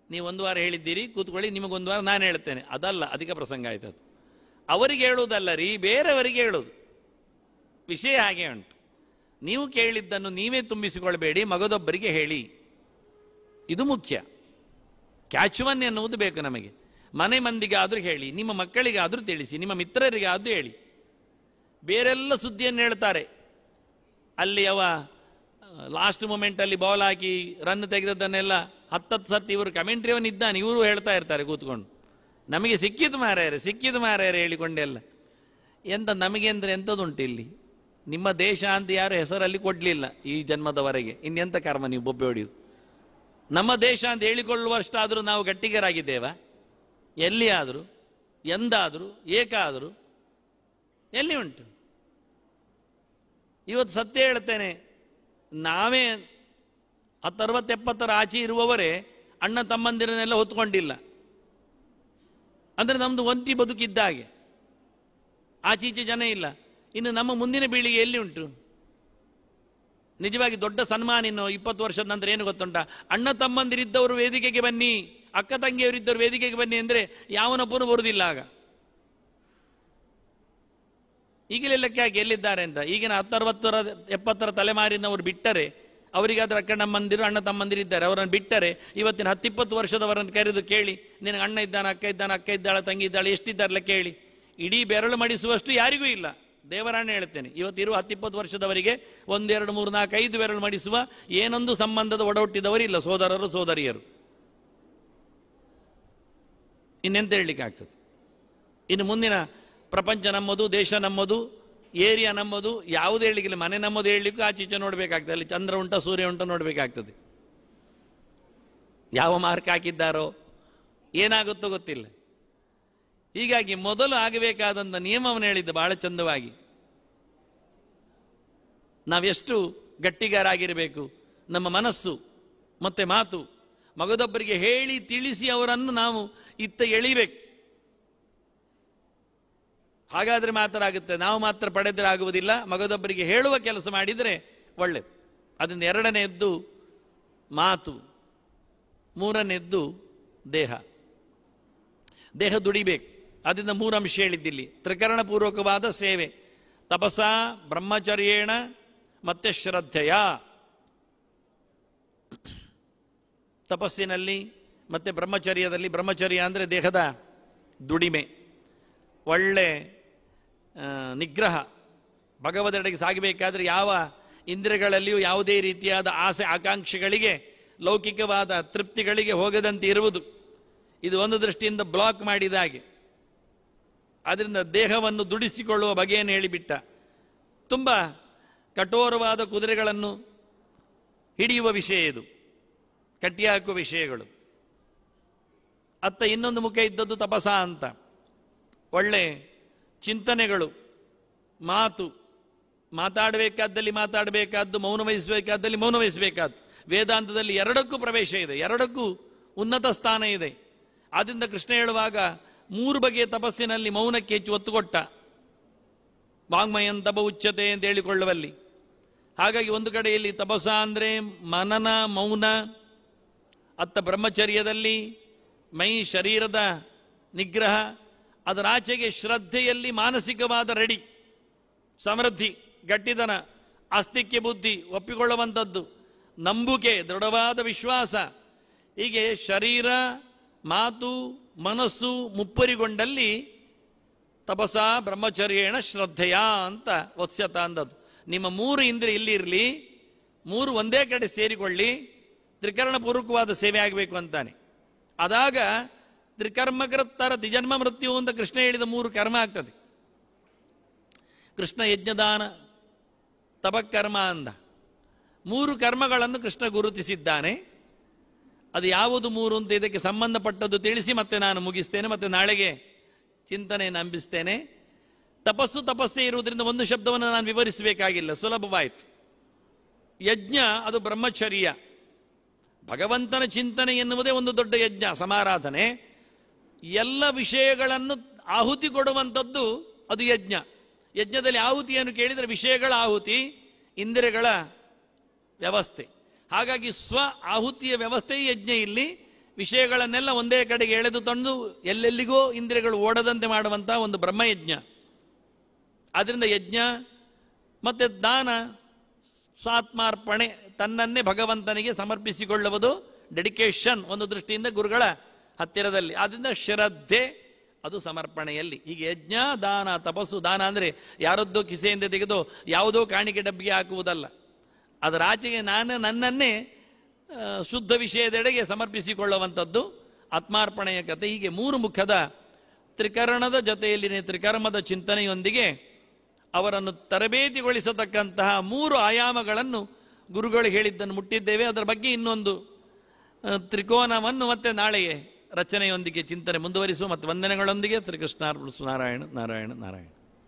ನೀವು 1 ವಾರ ಹೇಳಿದ್ದೀರಿ, ಕೂತ್ಕೊಳ್ಳಿ, ನಿಮಗೊಂದು ವಾರ ನಾನು ಹೇಳ್ತೇನೆ. ಅದಲ್ಲ, ಅಧಿಕ ಪ್ರಸಂಗ ಆಯ್ತು. ಅದು ಅವರಿಗೆ ಹೇಳುವುದಲ್ಲ ರೀ, ಬೇರೆಯವರಿಗೆ ಹೇಳೋದು. ವಿಷಯ ಹಾಗೆ ಉಂಟು. ನೀವು ಕೇಳಿದ್ದನ್ನು ನೀವೇ ತುಂಬಿಸಿಕೊಳ್ಬೇಡಿ, ಮಗದೊಬ್ಬರಿಗೆ ಹೇಳಿ. ಇದು ಮುಖ್ಯ. ಕ್ಯಾಚುವನ್ ಎನ್ನುವುದು ಬೇಕು ನಮಗೆ. ಮನೆ ಮಂದಿಗಾದರೂ ಹೇಳಿ, ನಿಮ್ಮ ಮಕ್ಕಳಿಗಾದರೂ ತಿಳಿಸಿ, ನಿಮ್ಮ ಮಿತ್ರರಿಗಾದರೂ ಹೇಳಿ. ಬೇರೆಲ್ಲ ಸುದ್ದಿಯನ್ನು ಹೇಳ್ತಾರೆ. ಅಲ್ಲಿ ಅವ ಲಾಸ್ಟ್ ಮೂಮೆಂಟಲ್ಲಿ ಬಾಲ್ ಹಾಕಿ ರನ್ ತೆಗೆದದ್ದನ್ನೆಲ್ಲ 10 ಸತಿ ಇವರು ಕಮೆಂಟ್ರಿಯವನಿದ್ದಾನೆ, ಇವರು ಹೇಳ್ತಾ ಇರ್ತಾರೆ ಕೂತ್ಕೊಂಡು, ನಮಗೆ ಸಿಕ್ಕಿತು ಮಾರಾಯರೆ ಹೇಳಿಕೊಂಡೆಲ್ಲ. ಎಂತ ನಮಗೆ ಅಂದರೆ ಎಂಥದ್ದುಂಟು ಇಲ್ಲಿ? ನಿಮ್ಮ ದೇಶ ಅಂತ ಯಾರು ಹೆಸರಲ್ಲಿ ಕೊಡಲಿಲ್ಲ ಈ ಜನ್ಮದವರೆಗೆ, ಇನ್ನೆಂಥ ಕರ್ಮ ನೀವು ಬೊಬ್ಬೆ ಹೊಡೆಯುವುದು? ನಮ್ಮ ದೇಶ ಅಂತ ಹೇಳಿಕೊಳ್ಳುವಷ್ಟಾದರೂ ನಾವು ಗಟ್ಟಿಗರಾಗಿದ್ದೇವಾ? ಎಲ್ಲಿ ಆದರೂ, ಎಂದಾದರೂ, ಏಕಾದರೂ ಎಲ್ಲಿ ಉಂಟು? ಇವತ್ತು ಸತ್ಯ ಹೇಳ್ತೇನೆ, ನಾವೇ 60-70 ಆಚೆ ಇರುವವರೇ ಅಣ್ಣ ತಮ್ಮಂದಿರನ್ನೆಲ್ಲ ಹೊತ್ಕೊಂಡಿಲ್ಲ. ಅಂದರೆ ನಮ್ಮದು ಒಂಟಿ ಬದುಕಿದ್ದಾಗೆ, ಆಚೀಚೆ ಜನ ಇಲ್ಲ. ಇನ್ನು ನಮ್ಮ ಮುಂದಿನ ಪೀಳಿಗೆ ಎಲ್ಲಿ ಉಂಟು? ನಿಜವಾಗಿ ದೊಡ್ಡ ಸನ್ಮಾನ ಇನ್ನು 20 ವರ್ಷದ ನಂತರ ಏನು ಗೊತ್ತುಂಟ? ಅಣ್ಣ ತಮ್ಮಂದಿರಿದ್ದವರು ವೇದಿಕೆಗೆ ಬನ್ನಿ, ಅಕ್ಕ ತಂಗಿಯವರಿದ್ದವರು ವೇದಿಕೆಗೆ ಬನ್ನಿ ಅಂದರೆ ಯಾವನೊಬ್ಬನು ಬರುವುದಿಲ್ಲ. ಆಗ ಈಗಲೇ ಲೆಕ್ಕ ಎಲ್ಲಿದ್ದಾರೆ ಅಂತ. ಈಗಿನ 10-60-70 ತಲೆಮಾರಿನವರು ಬಿಟ್ಟರೆ, ಅವರಿಗಾದ್ರೆ ಅಕ್ಕ ನಮ್ಮಂದಿರು ಅಣ್ಣ ತಮ್ಮಂದಿರಿದ್ದಾರೆ, ಅವರನ್ನು ಬಿಟ್ಟರೆ ಇವತ್ತಿನ 10-20 ವರ್ಷದವರನ್ನು ಕರೆದು ಕೇಳಿ, ನಿನಗೆ ಅಣ್ಣ ಇದ್ದಾನೆ, ಅಕ್ಕ ಇದ್ದಾಳೆ, ತಂಗಿ ಇದ್ದಾಳೆ, ಎಷ್ಟಿದ್ದಾರಲ್ಲ ಕೇಳಿ. ಇಡೀ ಬೆರಳು ಮಡಿಸುವಷ್ಟು ಯಾರಿಗೂ ಇಲ್ಲ. ದೇವರಾಣೆ ಹೇಳ್ತೇನೆ, ಇವತ್ತಿರುವ 10-20 ವರ್ಷದವರಿಗೆ 1, 2, 3, 4, 5 ಬೆರಳು ಮಡಿಸುವ ಏನೊಂದು ಸಂಬಂಧದ ಒಡಹುಟ್ಟಿದವರಿಲ್ಲ, ಸೋದರರು ಸೋದರಿಯರು. ಇನ್ನೆಂತ ಹೇಳಲಿಕ್ಕೆ ಆಗ್ತದೆ? ಇನ್ನು ಮುಂದಿನ ಪ್ರಪಂಚ ನಮ್ಮದು, ದೇಶ ನಮ್ಮದು, ಏರಿಯಾ ನಮ್ಮದು, ಯಾವುದು ಹೇಳಲಿಕ್ಕಿಲ್ಲ. ಮನೆ ನಮ್ಮದು ಹೇಳಲಿಕ್ಕೂ ಆಚೀಚೆ ನೋಡಬೇಕಾಗ್ತದೆ. ಅಲ್ಲಿ ಚಂದ್ರ ಉಂಟ ಸೂರ್ಯ ಉಂಟ ನೋಡಬೇಕಾಗ್ತದೆ. ಯಾವ ಮಾರ್ಕ್ ಹಾಕಿದ್ದಾರೋ ಏನಾಗುತ್ತೋ ಗೊತ್ತಿಲ್ಲ. ಹೀಗಾಗಿ ಮೊದಲು ಆಗಬೇಕಾದಂಥ ನಿಯಮವನ್ನು ಹೇಳಿದ್ದ ಬಹಳ ಚಂದವಾಗಿ. ನಾವೆಷ್ಟು ಗಟ್ಟಿಗಾರಾಗಿರಬೇಕು, ನಮ್ಮ ಮನಸ್ಸು ಮತ್ತು ಮಾತು ಮಗದೊಬ್ಬರಿಗೆ ಹೇಳಿ ತಿಳಿಸಿ ಅವರನ್ನು ನಾವು ಇತ್ತ ಎಳಿಬೇಕು. ಹಾಗಾದರೆ ಮಾತ್ರ ಆಗುತ್ತೆ. ನಾವು ಮಾತ್ರ ಪಡೆದರೆ ಆಗುವುದಿಲ್ಲ. ಮಗದೊಬ್ಬರಿಗೆ ಹೇಳುವ ಕೆಲಸ ಮಾಡಿದರೆ ಒಳ್ಳೆಯದು. ಅದರಿಂದ 2ನೇದ್ದು ಮಾತು, 3ನೇದ್ದು ದೇಹ ದುಡಿಬೇಕು. ಅದರಿಂದ 3 ಅಂಶ ಹೇಳಿದ್ದಿಲ್ಲಿ. ತ್ರಿಕರಣಪೂರ್ವಕವಾದ ಸೇವೆ, ತಪಸ, ಬ್ರಹ್ಮಚರ್ಯೇಣ ಮತ್ತೆ ಶ್ರದ್ಧೆಯ. ತಪಸ್ಸಿನಲ್ಲಿ ಮತ್ತೆ ಬ್ರಹ್ಮಚರ್ಯದಲ್ಲಿ, ಬ್ರಹ್ಮಚರ್ಯ ಅಂದರೆ ದೇಹದ ದುಡಿಮೆ, ಒಳ್ಳೆ ನಿಗ್ರಹ. ಭಗವದೆಡೆಗೆ ಸಾಗಬೇಕಾದ್ರೆ ಯಾವ ಇಂದ್ರಿಯಗಳಲ್ಲಿಯೂ ಯಾವುದೇ ರೀತಿಯಾದ ಆಸೆ ಆಕಾಂಕ್ಷೆಗಳಿಗೆ ಲೌಕಿಕವಾದ ತೃಪ್ತಿಗಳಿಗೆ ಹೋಗದಂತೆ ಇರುವುದು, ಇದು ಒಂದು ದೃಷ್ಟಿಯಿಂದ ಬ್ಲಾಕ್ ಮಾಡಿದ ಹಾಗೆ. ಆದ್ದರಿಂದ ದೇಹವನ್ನು ದುಡಿಸಿಕೊಳ್ಳುವ ಬಗೆಯನ್ನು ಹೇಳಿಬಿಟ್ಟ. ತುಂಬ ಕಠೋರವಾದ ಕುದುರೆಗಳನ್ನು ಹಿಡಿಯುವ ವಿಷಯ ಇದು, ಕಟ್ಟಿಹಾಕುವ ವಿಷಯಗಳು. ಅತ್ತ ಇನ್ನೊಂದು ಮುಖ ಇದ್ದದ್ದು ತಪಸ ಅಂತ. ಒಳ್ಳೆ ಚಿಂತನೆಗಳು, ಮಾತು, ಮಾತಾಡಬೇಕಾದಲ್ಲಿ ಮಾತಾಡಬೇಕಾದ್ದು, ಮೌನ ವಹಿಸಬೇಕಾದಲ್ಲಿ ಮೌನ ವಹಿಸಬೇಕಾದ್ದು. ವೇದಾಂತದಲ್ಲಿ ಎರಡಕ್ಕೂ ಪ್ರವೇಶ ಇದೆ, ಎರಡಕ್ಕೂ ಉನ್ನತ ಸ್ಥಾನ ಇದೆ. ಆದ್ದರಿಂದ ಕೃಷ್ಣ ಹೇಳುವಾಗ 3 ಬಗೆಯ ತಪಸ್ಸಿನಲ್ಲಿ ಮೌನಕ್ಕೆ ಹೆಚ್ಚು ಒತ್ತು ಕೊಟ್ಟ. ವಾಂಗ್ಮಯಂ ತಪ ಉಚ್ಯತೆ ಅಂತ ಹೇಳಿಕೊಳ್ಳುವಲ್ಲಿ. ಹಾಗಾಗಿ ಒಂದು ಕಡೆಯಲ್ಲಿ ತಪಸ್ಸ ಅಂದರೆ ಮನನ, ಮೌನ. ಅತ್ತ ಬ್ರಹ್ಮಚರ್ಯದಲ್ಲಿ ಮೈ ಶರೀರದ ನಿಗ್ರಹ. ಅದರಾಚೆಗೆ ಶ್ರದ್ಧೆಯಲ್ಲಿ ಮಾನಸಿಕವಾದ ರೆಡಿ, ಸಮೃದ್ಧಿ, ಗಟ್ಟಿತನ, ಆಸ್ತಿಕ್ಯ ಬುದ್ಧಿ, ಒಪ್ಪಿಕೊಳ್ಳುವಂಥದ್ದು, ನಂಬುಕೆ, ದೃಢವಾದ ವಿಶ್ವಾಸ. ಹೀಗೆ ಶರೀರ, ಮಾತು, ಮನಸ್ಸು ಮುಪ್ಪರಿಗೊಂಡಲ್ಲಿ ತಪಸ ಬ್ರಹ್ಮಚರ್ಯೇಣ ಶ್ರದ್ಧೆಯ ಅಂತ ವತ್ಸ್ಯತ ಅಂದದ್ದು. ನಿಮ್ಮ 3 ಇಂದ್ರಿಯ ಇಲ್ಲಿರಲಿ, 3 ಒಂದೇ ಕಡೆ ಸೇರಿಕೊಳ್ಳಿ, ತ್ರಿಕರಣಪೂರ್ವಕವಾದ ಸೇವೆ ಆಗಬೇಕು ಅಂತಾನೆ. ಆದಾಗ ತ್ರಿಕರ್ಮಕೃತ್ತರ ತ್ರಿಜನ್ಮ ಮೃತ್ಯು ಅಂತ ಕೃಷ್ಣ ಹೇಳಿದ 3 ಕರ್ಮ ಆಗ್ತದೆ. ಕೃಷ್ಣ ಯಜ್ಞದಾನ ತಪಕರ್ಮ ಅಂದ. 3 ಕರ್ಮಗಳನ್ನು ಕೃಷ್ಣ ಗುರುತಿಸಿದ್ದಾನೆ. ಅದು ಯಾವುದು 3 ಅಂತ ಇದಕ್ಕೆ ಸಂಬಂಧಪಟ್ಟದ್ದು ತಿಳಿಸಿ ಮತ್ತೆ ನಾನು ಮುಗಿಸ್ತೇನೆ. ಮತ್ತೆ ನಾಳೆಗೆ ಚಿಂತನೆಯನ್ನು ನಂಬಿಸ್ತೇನೆ. ತಪಸ್ಸೇ ಇರುವುದರಿಂದ ಒಂದು ಶಬ್ದವನ್ನು ನಾನು ವಿವರಿಸಬೇಕಾಗಿಲ್ಲ, ಸುಲಭವಾಯಿತು. ಯಜ್ಞ ಅದು ಬ್ರಹ್ಮಚರ್ಯ. ಭಗವಂತನ ಚಿಂತನೆ ಎನ್ನುವುದೇ ಒಂದು ದೊಡ್ಡ ಯಜ್ಞ, ಸಮಾರಾಧನೆ. ಎಲ್ಲ ವಿಷಯಗಳನ್ನು ಆಹುತಿ ಕೊಡುವಂಥದ್ದು ಅದು ಯಜ್ಞ. ಯಜ್ಞದಲ್ಲಿ ಆಹುತಿಯನ್ನು ಕೇಳಿದರೆ ವಿಷಯಗಳ ಆಹುತಿ, ಇಂದ್ರಿಯಗಳ ವ್ಯವಸ್ಥೆ. ಹಾಗಾಗಿ ಸ್ವ ಆಹುತಿಯ ವ್ಯವಸ್ಥೆ ಯಜ್ಞ. ಇಲ್ಲಿ ವಿಷಯಗಳನ್ನೆಲ್ಲ ಒಂದೇ ಕಡೆಗೆ ಎಳೆದು ತಂದು ಎಲ್ಲೆಲ್ಲಿಗೋ ಇಂದ್ರಿಯಗಳು ಓಡದಂತೆ ಮಾಡುವಂತಹ ಒಂದು ಬ್ರಹ್ಮಯಜ್ಞ. ಆದ್ದರಿಂದ ಯಜ್ಞ ಮತ್ತು ದಾನ, ಸ್ವಾತ್ಮಾರ್ಪಣೆ, ತನ್ನನ್ನೇ ಭಗವಂತನಿಗೆ ಸಮರ್ಪಿಸಿಕೊಳ್ಳುವುದು, ಡೆಡಿಕೇಶನ್ ಒಂದು ದೃಷ್ಟಿಯಿಂದ ಗುರುಗಳ ಹತ್ತಿರದಲ್ಲಿ. ಆದ್ದರಿಂದ ಶ್ರದ್ಧೆ ಅದು ಸಮರ್ಪಣೆಯಲ್ಲಿ. ಹೀಗೆ ಯಜ್ಞ, ದಾನ, ತಪಸ್ಸು. ದಾನ ಅಂದರೆ ಯಾರದ್ದೋ ಕಿಸೆಯಿಂದ ತೆಗೆದು ಯಾವುದೋ ಕಾಣಿಕೆ ಡಬ್ಬಿಗೆ ಹಾಕುವುದಲ್ಲ. ಅದರ ಆಚೆಗೆ ನನ್ನನ್ನೇ ಶುದ್ಧ ವಿಷಯದೆಡೆಗೆ ಸಮರ್ಪಿಸಿಕೊಳ್ಳುವಂಥದ್ದು ಆತ್ಮಾರ್ಪಣೆಯ ಕಥೆ. ಹೀಗೆ 3 ಮುಖದ ತ್ರಿಕರಣದ ಜೊತೆಯಲ್ಲಿ ತ್ರಿಕರ್ಮದ ಚಿಂತನೆಯೊಂದಿಗೆ ಅವರನ್ನು ತರಬೇತಿಗೊಳಿಸತಕ್ಕಂತಹ 3 ಆಯಾಮಗಳನ್ನು ಗುರುಗಳು ಹೇಳಿದ್ದನ್ನು ಮುಟ್ಟಿದ್ದೇವೆ. ಅದರ ಬಗ್ಗೆ ಇನ್ನೊಂದು ತ್ರಿಕೋನವನ್ನು ಮತ್ತೆ ನಾಳೆಗೆ ರಚನೆಯೊಂದಿಗೆ ಚಿಂತನೆ ಮುಂದುವರಿಸುವ. ಮತ್ತು ವಂದನೆಗಳೊಂದಿಗೆ ಶ್ರೀಕೃಷ್ಣಾರ್ಪಣಮಸ್ತು. ನಾರಾಯಣ ನಾರಾಯಣ ನಾರಾಯಣ.